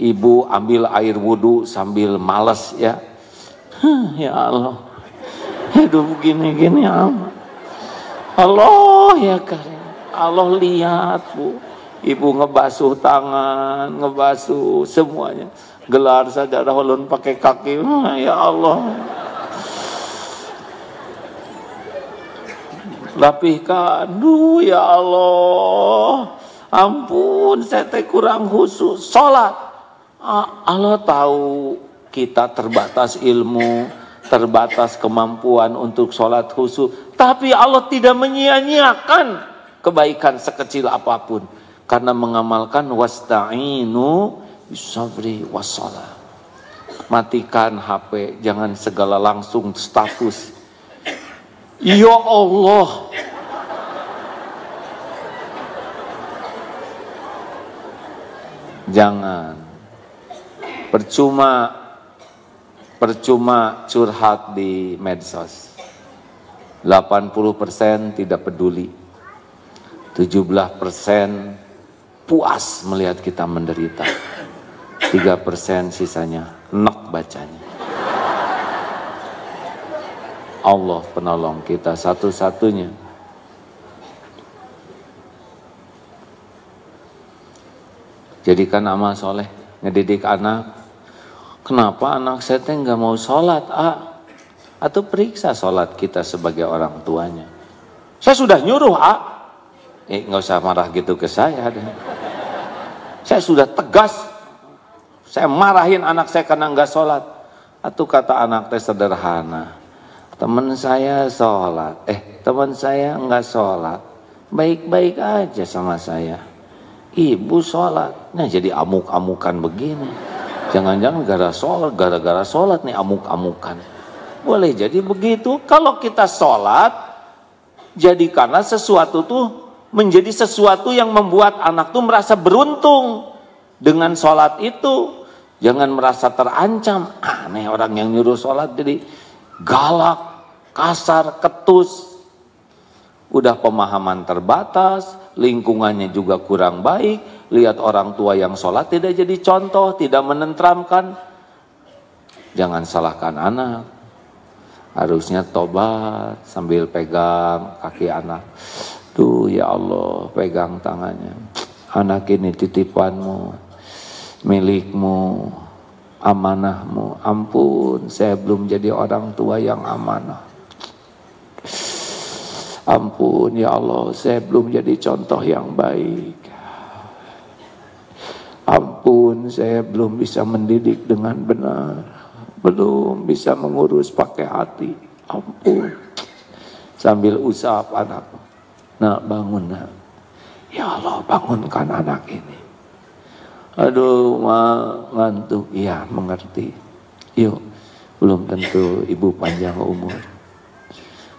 Ibu ambil air wudhu sambil males ya. Ya Allah. Hidup gini-gini amat. Allah ya Karim. Allah lihat Bu. Ibu ngebasuh tangan, ngebasuh semuanya. Gelar sajadah ulun pakai kaki. Ya Allah. Rapihkan. Ya Allah. Ampun, saya kurang khusyuk. Sholat. Allah tahu kita terbatas ilmu, terbatas kemampuan untuk sholat khusyuk. Tapi Allah tidak menyia-nyiakan kebaikan sekecil apapun. Karena mengamalkan wasta'inu bisabri wassalah. Matikan HP, jangan segala langsung status. Ya Allah. Jangan. Percuma curhat di medsos. 80% tidak peduli. 17% puas melihat kita menderita. 3% sisanya enak bacanya. Allah penolong kita satu-satunya. Jadikan amal soleh, ngedidik anak. Kenapa anak saya nggak mau sholat? Atau periksa sholat kita sebagai orang tuanya. Saya sudah nyuruh nggak usah marah gitu ke saya. Saya sudah tegas. Saya marahin anak saya karena nggak sholat. Atau kata anak saya sederhana. Teman saya sholat, teman saya nggak sholat, baik-baik aja sama saya. Ibu sholat, nah jadi amuk-amukan begini. Jangan-jangan gara-gara sholat nih amuk-amukan. Boleh jadi begitu. Kalau kita sholat, jadikanlah sesuatu tuh menjadi sesuatu yang membuat anak tuh merasa beruntung dengan sholat itu. Jangan merasa terancam. Aneh orang yang nyuruh sholat jadi galak, kasar, ketus. Udah pemahaman terbatas, lingkungannya juga kurang baik. Lihat orang tua yang sholat tidak jadi contoh, tidak menenteramkan. Jangan salahkan anak. Harusnya tobat sambil pegang kaki anak. Tuh ya Allah, pegang tangannya. Anak ini titipanmu, milikmu, amanahmu. Ampun, saya belum jadi orang tua yang amanah. Ampun ya Allah, saya belum jadi contoh yang baik. Ampun, saya belum bisa mendidik dengan benar. Belum bisa mengurus pakai hati. Ampun. Sambil usap anak. Nak, bangun nak. Ya Allah, bangunkan anak ini. Aduh, ngantuk. Iya, mengerti. Yuk, belum tentu ibu panjang umur.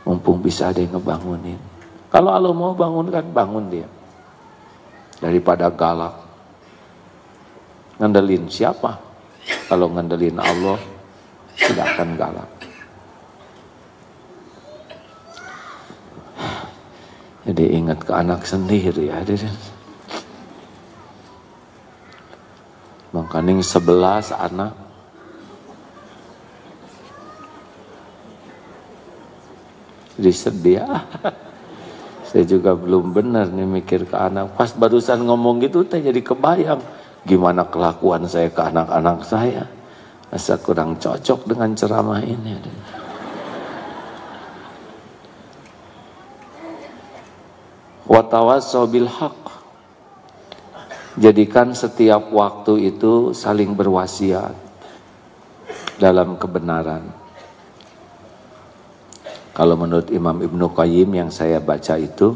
Mumpung bisa ada yang ngebangunin. Kalau Allah mau bangunkan, bangun dia. Daripada galak. Ngandelin siapa? Kalau ngandelin Allah, tidak akan galak. Jadi ingat ke anak sendiri, hadirin. Makanya 11 anak. Jadi sedih. Saya juga belum benar nih mikir ke anak. Pas barusan ngomong gitu, saya jadi kebayang. Gimana kelakuan saya ke anak-anak saya. Masa kurang cocok dengan ceramah ini. Watawassaw bil haq. Jadikan setiap waktu itu saling berwasiat dalam kebenaran. Kalau menurut Imam Ibnu Qayyim yang saya baca itu,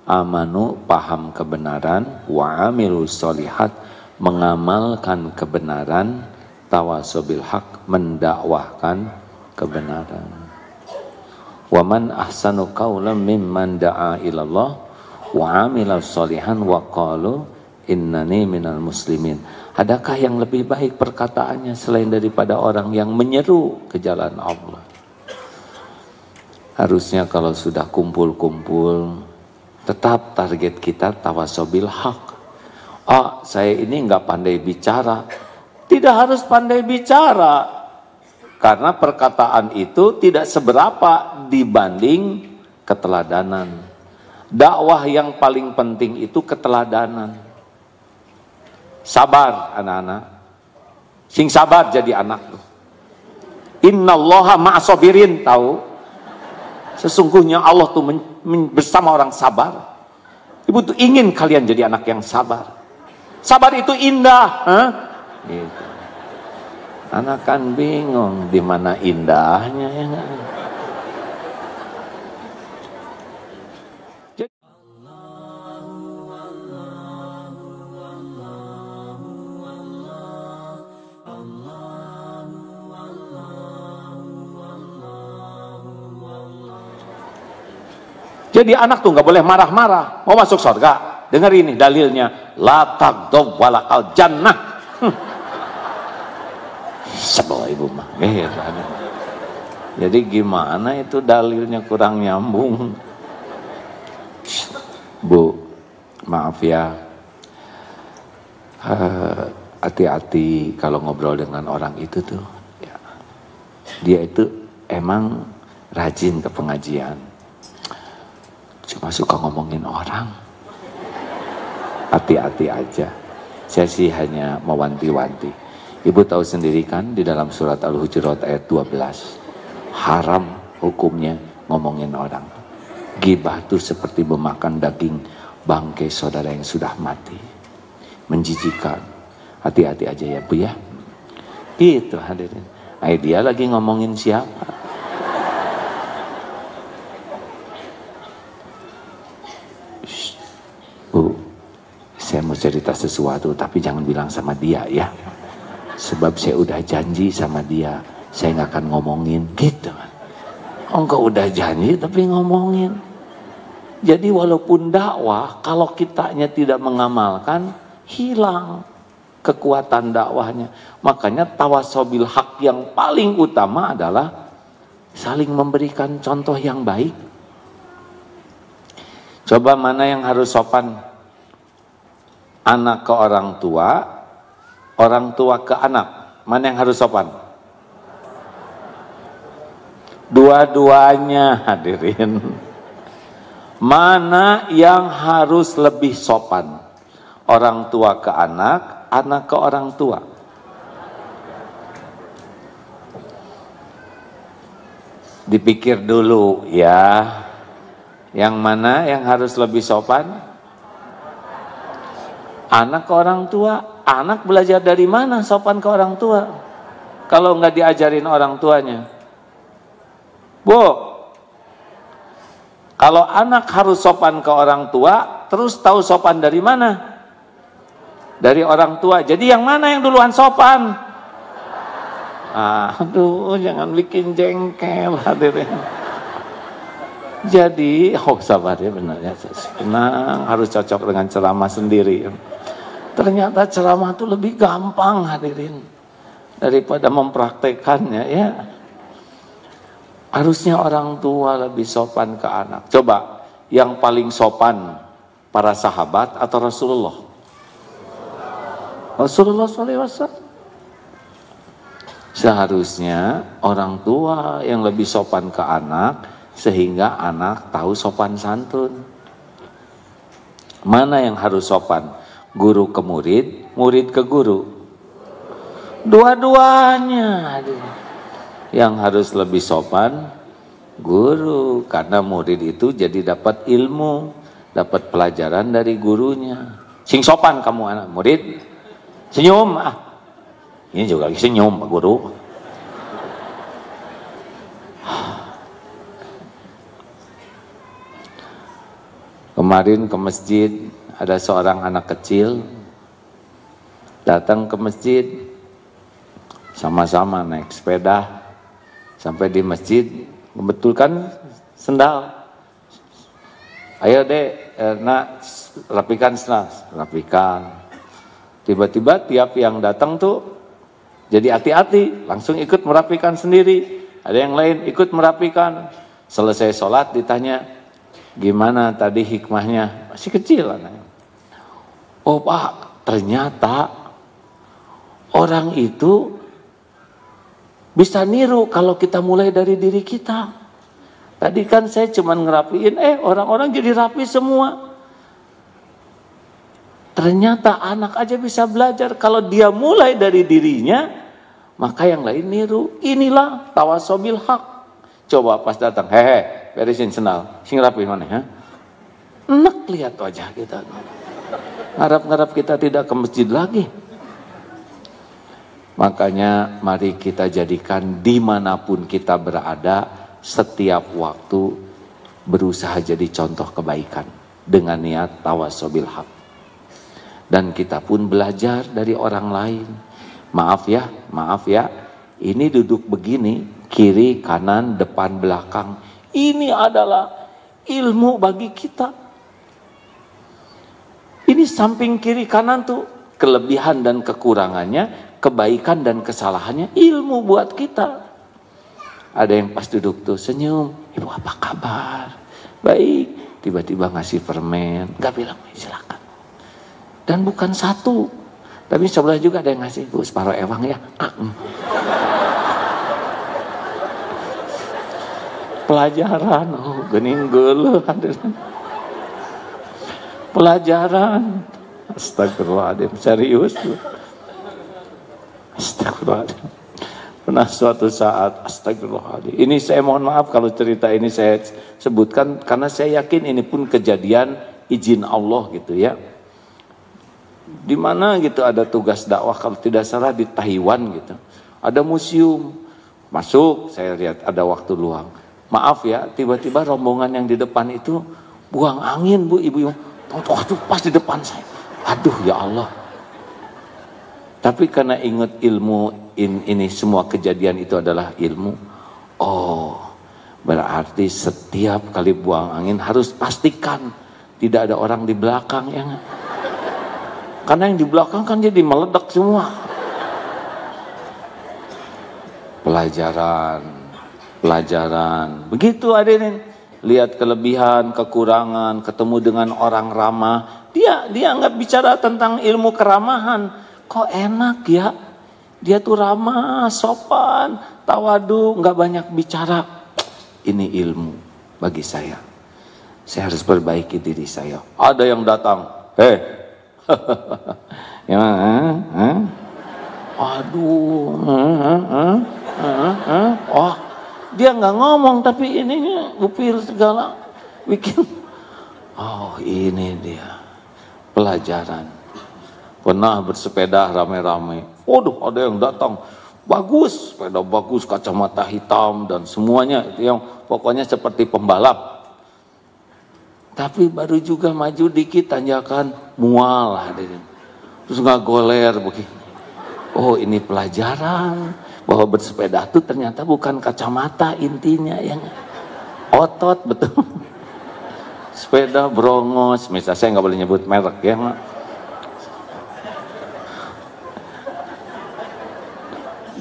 amanu paham kebenaran, wa amilus sholihat mengamalkan kebenaran, tawassaw bil haq mendakwahkan kebenaran. Wa man ahsanu qawlan mimman da'a ilallah wa 'amila sholihan wa qalu innani minal muslimin. Adakah yang lebih baik perkataannya selain daripada orang yang menyeru ke jalan Allah? Harusnya kalau sudah kumpul-kumpul, tetap target kita tawasobil haq. Oh, saya ini nggak pandai bicara. Tidak harus pandai bicara, karena perkataan itu tidak seberapa dibanding keteladanan. Dakwah yang paling penting itu keteladanan. Sabar anak-anak. Sing sabar jadi anak. Innallaha ma'asobirin, tahu? Sesungguhnya Allah tuh bersama orang sabar. Ibu tuh ingin kalian jadi anak yang sabar. Sabar itu indah. Gitu. Anak kan bingung di mana indahnya ya gak? Jadi anak tuh nggak boleh marah-marah. Mau masuk surga, dengar ini dalilnya. La taghdab walakal jannah. Sebel ibu mah. Jadi gimana itu dalilnya kurang nyambung. Bu, maaf ya. Hati-hati kalau ngobrol dengan orang itu tuh. Ya. Dia itu emang rajin ke pengajian. Cuma suka ngomongin orang. Hati-hati aja. Saya sih hanya mewanti-wanti. Ibu tahu sendiri kan di dalam surat Al-Hujurat ayat 12. Haram hukumnya ngomongin orang. Ghibah itu seperti memakan daging bangkai saudara yang sudah mati. Menjijikan. Hati-hati aja ya Bu ya. Gitu hadirin. Dia lagi ngomongin siapa? Bu, saya mau cerita sesuatu tapi jangan bilang sama dia ya. Sebab saya udah janji sama dia, saya nggak akan ngomongin gitu. Engkau udah janji tapi ngomongin. Jadi walaupun dakwah, kalau kitanya tidak mengamalkan, hilang kekuatan dakwahnya. Makanya tawasobil haq yang paling utama adalah saling memberikan contoh yang baik. Coba mana yang harus sopan? Anak ke orang tua ke anak. Mana yang harus sopan? Dua-duanya hadirin. Mana yang harus lebih sopan? Orang tua ke anak, anak ke orang tua. Dipikir dulu ya. Yang mana yang harus lebih sopan? Anak ke orang tua. Anak belajar dari mana sopan ke orang tua? Kalau nggak diajarin orang tuanya. Bu, kalau anak harus sopan ke orang tua, terus tahu sopan dari mana? Dari orang tua. Jadi yang mana yang duluan sopan? Aduh, jangan bikin jengkel hadirin. Jadi, sabar ya benar ya. Tenang, harus cocok dengan ceramah sendiri. Ternyata ceramah itu lebih gampang hadirin daripada mempraktekannya ya. Harusnya orang tua lebih sopan ke anak. Coba, yang paling sopan para sahabat atau Rasulullah? Rasulullah SAW. Seharusnya orang tua yang lebih sopan ke anak, sehingga anak tahu sopan santun. Mana yang harus sopan? Guru ke murid, murid ke guru. Dua-duanya. Yang harus lebih sopan guru, karena murid itu jadi dapat ilmu, dapat pelajaran dari gurunya. Sing sopan kamu anak murid, senyum. Ini juga senyum Pak Guru. Kemarin ke masjid, ada seorang anak kecil datang ke masjid, sama-sama naik sepeda sampai di masjid. Kebetulan kan sendal. Ayo dek, nak rapikan sendal, rapikan. Tiba-tiba tiap yang datang tuh jadi hati-hati, langsung ikut merapikan sendiri. Ada yang lain ikut merapikan. Selesai sholat ditanya, gimana tadi hikmahnya? Masih kecil anaknya. Oh Pak, ternyata orang itu bisa niru kalau kita mulai dari diri kita. Tadi kan saya cuma ngerapiin, orang-orang jadi rapi semua. Ternyata anak aja bisa belajar kalau dia mulai dari dirinya, maka yang lain niru. Inilah tawasobil hak. Coba pas datang, hehe, beresin sendal, sing rapi mana ya? Enak lihat wajah kita. Ngarap-ngarap kita tidak ke masjid lagi. Makanya mari kita jadikan dimanapun kita berada, setiap waktu berusaha jadi contoh kebaikan dengan niat tawasobil hak. Dan kita pun belajar dari orang lain. Maaf ya, ini duduk begini, kiri, kanan, depan, belakang. Ini adalah ilmu bagi kita. Ini samping kiri kanan tuh kelebihan dan kekurangannya, kebaikan dan kesalahannya, ilmu buat kita. Ada yang pas duduk tuh senyum, ibu apa kabar? Baik, tiba-tiba ngasih permen, gak bilang silakan. Dan bukan satu, tapi sebelah juga ada yang ngasih, bu separuh ewang ya. Pelajaran, oh gening geuleuh hadirin. Pelajaran, astagfirullahaladzim, serius tuh. Astagfirullahaladzim. Pernah suatu saat, astagfirullahaladzim. Ini saya mohon maaf kalau cerita ini saya sebutkan karena saya yakin ini pun kejadian izin Allah gitu ya. Di mana gitu ada tugas dakwah kalau tidak salah di Taiwan gitu. Ada museum. Masuk, saya lihat ada waktu luang. Maaf ya, tiba-tiba rombongan yang di depan itu buang angin, Bu, ibu. Waduh, pas di depan saya. Aduh, ya Allah. Tapi karena ingat ilmu ini semua kejadian itu adalah ilmu. Oh, berarti setiap kali buang angin harus pastikan tidak ada orang di belakang ya. Karena yang di belakang kan jadi meledak semua. Pelajaran. Begitu hadirin. Lihat kelebihan, kekurangan, ketemu dengan orang ramah. Dia nggak bicara tentang ilmu keramahan. Kok enak ya? Dia tuh ramah, sopan, tawadu, nggak banyak bicara. Ini ilmu bagi saya. Saya harus perbaiki diri saya. Ada yang datang, ya, aduh, wah, dia nggak ngomong tapi ininya upil segala bikin. Oh, ini dia pelajaran. Pernah bersepeda rame-rame. Waduh, ada yang datang, bagus, sepeda bagus, kacamata hitam dan semuanya itu yang pokoknya seperti pembalap. Tapi baru juga maju dikit tanjakan mual hadirin. Terus nggak goler begini. Oh, ini pelajaran bahwa bersepeda itu ternyata bukan kacamata intinya yang otot betul. Sepeda brongos, misalnya saya nggak boleh nyebut merek ya.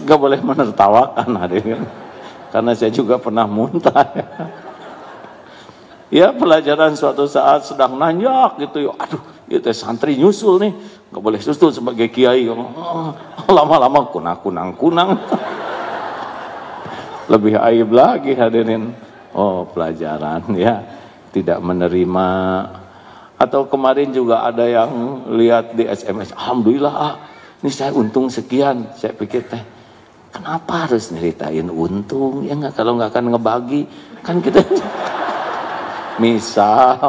Nggak boleh menertawakan hadirin. Karena saya juga pernah muntah ya. Ya pelajaran suatu saat sedang nanjak gitu ya. Aduh, itu santri nyusul nih. Nggak boleh susul sebagai kiai. Lama-lama kunang. Lebih aib lagi hadirin. Oh, pelajaran ya. Tidak menerima. Atau kemarin juga ada yang lihat di SMS. Alhamdulillah, ini saya untung sekian. Saya pikir kenapa harus nyeritain untung? Ya nggak, kalau nggak akan ngebagi. Kan kita... Misal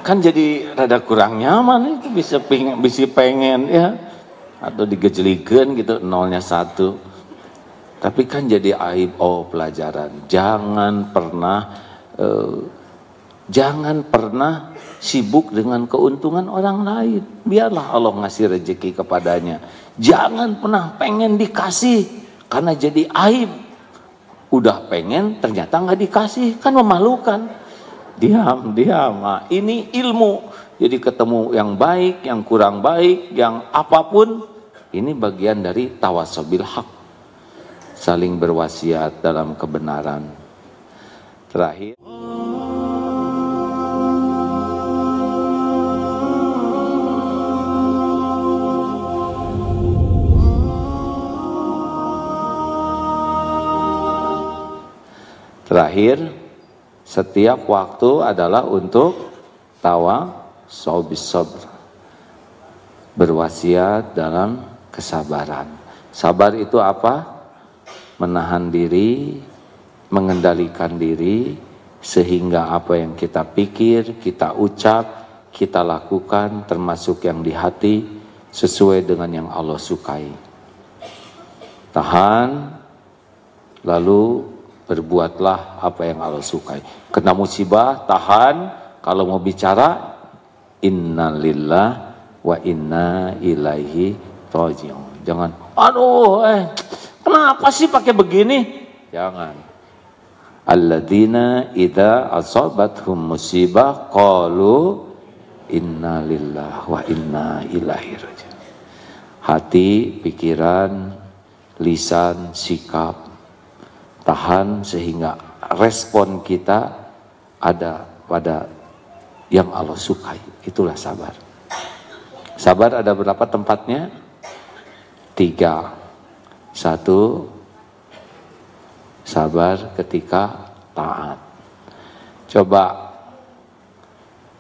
kan jadi rada kurang nyaman itu bisa pengen ya atau digejelikan gitu 0-1 tapi kan jadi aib. Oh, pelajaran jangan pernah sibuk dengan keuntungan orang lain. Biarlah Allah ngasih rezeki kepadanya. Jangan pernah pengen dikasih karena jadi aib. udah pengen ternyata nggak dikasih, kan memalukan. Diam. Nah, ini ilmu. Jadi ketemu yang baik, yang kurang baik, yang apapun, ini bagian dari tawasobil haq, saling berwasiat dalam kebenaran. Terakhir, setiap waktu adalah untuk tawassobis sabr, berwasiat dalam kesabaran. Sabar itu apa? Menahan diri, mengendalikan diri, sehingga apa yang kita pikir, kita ucap, kita lakukan, termasuk yang di hati, sesuai dengan yang Allah sukai. Tahan, lalu berbuatlah apa yang Allah sukai. Kena musibah, tahan. Kalau mau bicara, innalillah wa inna ilaihi raji'un. Jangan, aduh, kenapa sih pakai begini? Jangan. Alladzina idza asabathum musibah qalu innalillah wa inna ilaihi raji'un. Hati, pikiran, lisan, sikap, tahan sehingga respon kita ada pada yang Allah sukai. Itulah sabar. Sabar ada berapa tempatnya? 3. 1, sabar ketika taat. Coba,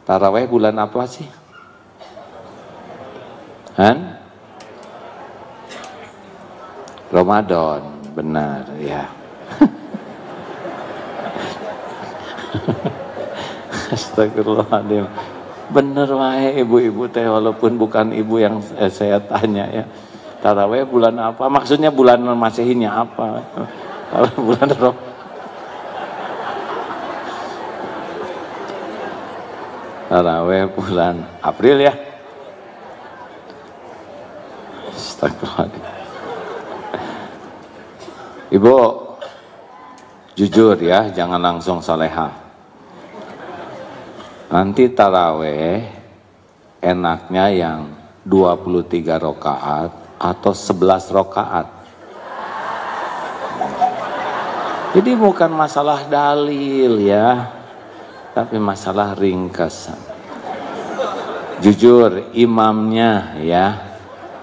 taraweh bulan apa sih? Ramadan, benar ya. Astagfirullahaladzim. Bener wae ibu-ibu teh, walaupun bukan ibu yang saya tanya ya. Taraweh bulan apa? Maksudnya bulan Masehinya apa? Kalau bulan Taraweh bulan April ya. Astagfirullahaladzim. Ibu, jujur ya, jangan langsung salehah. Nanti taraweh enaknya yang 23 rakaat atau 11 rakaat. Jadi bukan masalah dalil ya, tapi masalah ringkasan. Jujur, imamnya ya,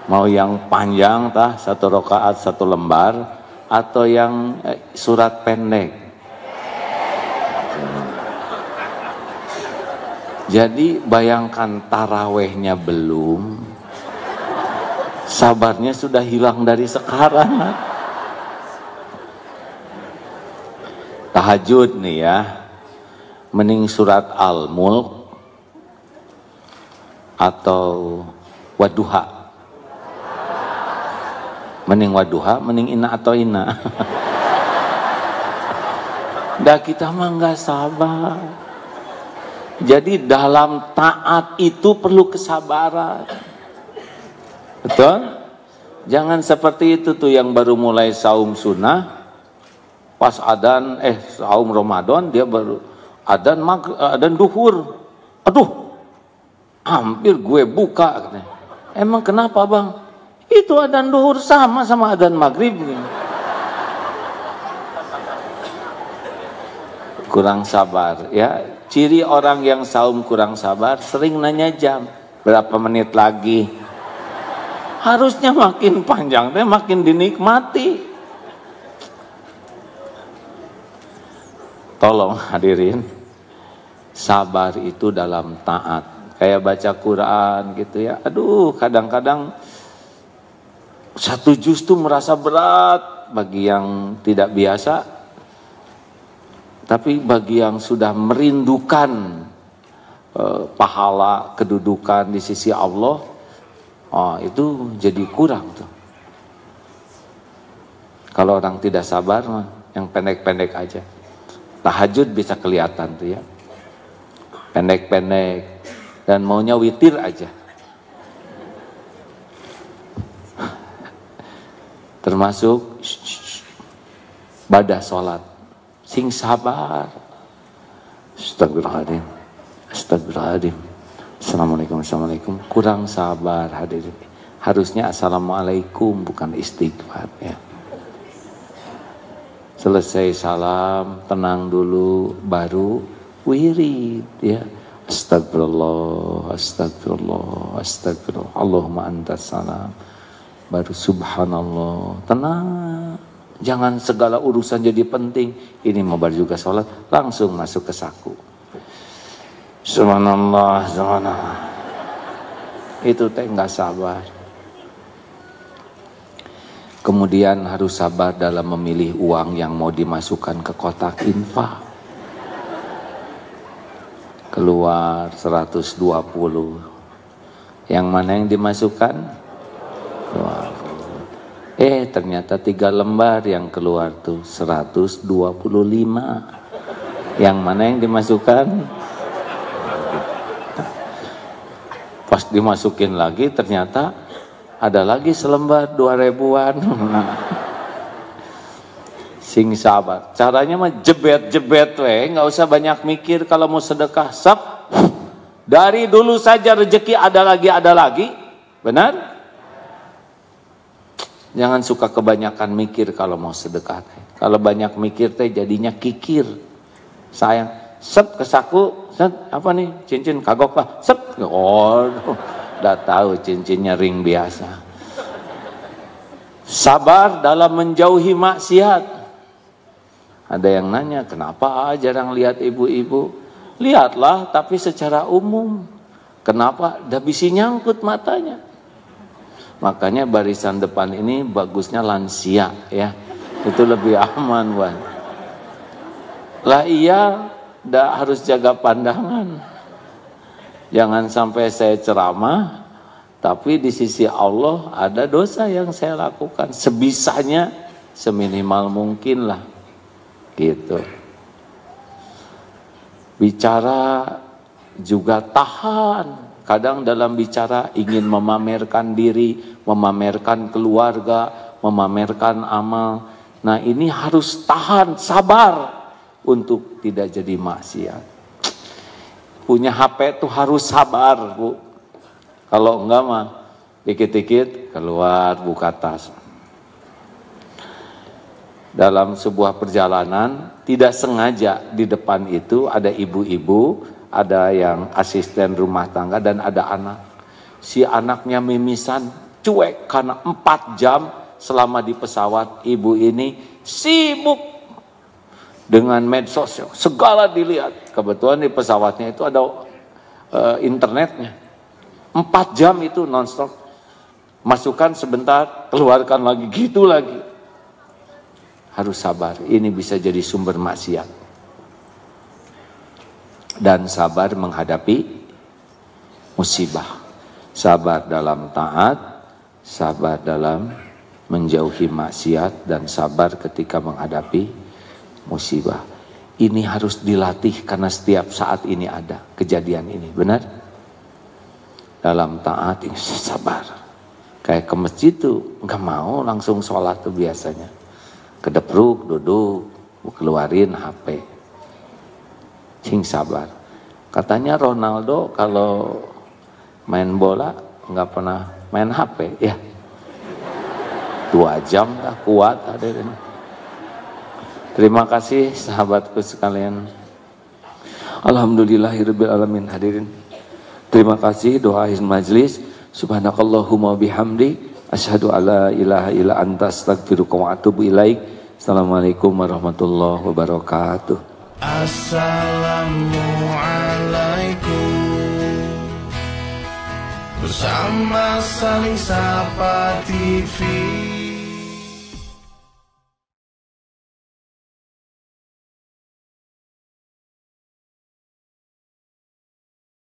mau yang panjang tah 1 rakaat 1 lembar atau yang surat pendek. Jadi bayangkan tarawehnya belum, sabarnya sudah hilang dari sekarang. Tahajud nih ya, mending surat Al-Mulk atau Wadduha. Mending Wadduha, mending Inna atau Inna. Dah kita mah nggak sabar. Jadi dalam taat itu perlu kesabaran. Betul? Jangan seperti itu tuh yang baru mulai saum sunnah, pas adan saum Ramadan dia baru adan duhur. Aduh, hampir gue buka. Emang kenapa bang? Itu adan duhur sama adan maghrib. Kurang sabar ya. Ciri orang yang saum kurang sabar sering nanya jam, berapa menit lagi. Harusnya makin panjang teh makin dinikmati. Tolong hadirin, sabar itu dalam taat. Kayak baca Quran gitu ya. Aduh, kadang-kadang 1 juz tuh merasa berat bagi yang tidak biasa. Tapi bagi yang sudah merindukan pahala kedudukan di sisi Allah, itu jadi kurang tuh. Kalau orang tidak sabar, yang pendek-pendek aja. Tahajud bisa kelihatan tuh ya, pendek-pendek dan maunya witir aja. badah sholat, sing sabar. Astagfirullahaladzim, astagfirullahaladzim. Assalamualaikum, assalamualaikum. Kurang sabar hadirin. Harusnya assalamualaikum bukan istighfar ya. Selesai salam, tenang dulu, baru wirid ya. Astagfirullah, astagfirullah, astagfirullah. Allahumma antas salam. Baru subhanallah, tenang. Jangan segala urusan jadi penting. Ini mau baru juga sholat, langsung masuk ke saku. Subhanallah, subhanallah. Itu teh nggak sabar. Kemudian harus sabar dalam memilih uang yang mau dimasukkan ke kotak infak. Keluar 120. Yang mana yang dimasukkan? 20. Ternyata 3 lembar yang keluar tuh 125. Yang mana yang dimasukkan? Pas dimasukin lagi ternyata ada lagi selembar 2.000-an. Sing sabar. Caranya mah jebet-jebet nggak usah banyak mikir kalau mau sedekah. Sep. Dari dulu saja rezeki ada lagi. Benar? Jangan suka kebanyakan mikir kalau mau sedekah. Kalau banyak mikir teh jadinya kikir. Sayang. Sep ke saku. Sep, apa nih? Cincin kagok lah. Sep. Oh, udah tahu cincinnya ring biasa. Sabar dalam menjauhi maksiat. Ada yang nanya, kenapa jarang lihat ibu-ibu? Lihatlah, tapi secara umum. Kenapa? Dah bisa nyangkut matanya. Makanya barisan depan ini bagusnya lansia ya. Itu lebih aman, Wan. Lah iya, dah harus jaga pandangan. Jangan sampai saya ceramah, tapi di sisi Allah ada dosa yang saya lakukan. Sebisanya, seminimal mungkin lah. Gitu. Bicara juga tahan. Kadang dalam bicara ingin memamerkan diri, memamerkan keluarga, memamerkan amal. Nah ini harus tahan, sabar untuk tidak jadi maksiat. Punya HP tuh harus sabar, Bu. Kalau enggak mah dikit-dikit keluar buka tas. Dalam sebuah perjalanan tidak sengaja di depan itu ada ibu-ibu, ada yang asisten rumah tangga dan ada anak. Si anaknya mimisan, cuek karena 4 jam selama di pesawat. Ibu ini sibuk dengan medsos, segala dilihat. Kebetulan di pesawatnya itu ada internetnya. 4 jam itu nonstop. Masukkan sebentar, keluarkan lagi, gitu lagi. Harus sabar, ini bisa jadi sumber maksiat. Dan sabar menghadapi musibah. Sabar dalam taat, sabar dalam menjauhi maksiat, dan sabar ketika menghadapi musibah. Ini harus dilatih karena setiap saat ini ada kejadian ini, benar? Dalam taat, ini sabar. Kayak ke masjid tuh, nggak mau langsung sholat tuh biasanya. Kedepruk, duduk, keluarin HP. Sing sabar. Katanya Ronaldo kalau main bola nggak pernah main HP, ya. 2 jam dah kuat hadirin. Terima kasih sahabatku sekalian. Alhamdulillahirabbil alamin hadirin. Terima kasih doa majlis. Subhanakallahumma bihamdi. Asyhadu alla ilaha illa anta astaghfiruka wa atubu ilaik. Assalamualaikum warahmatullahi wabarakatuh. Assalamualaikum. Bersama Saling Sapa TV.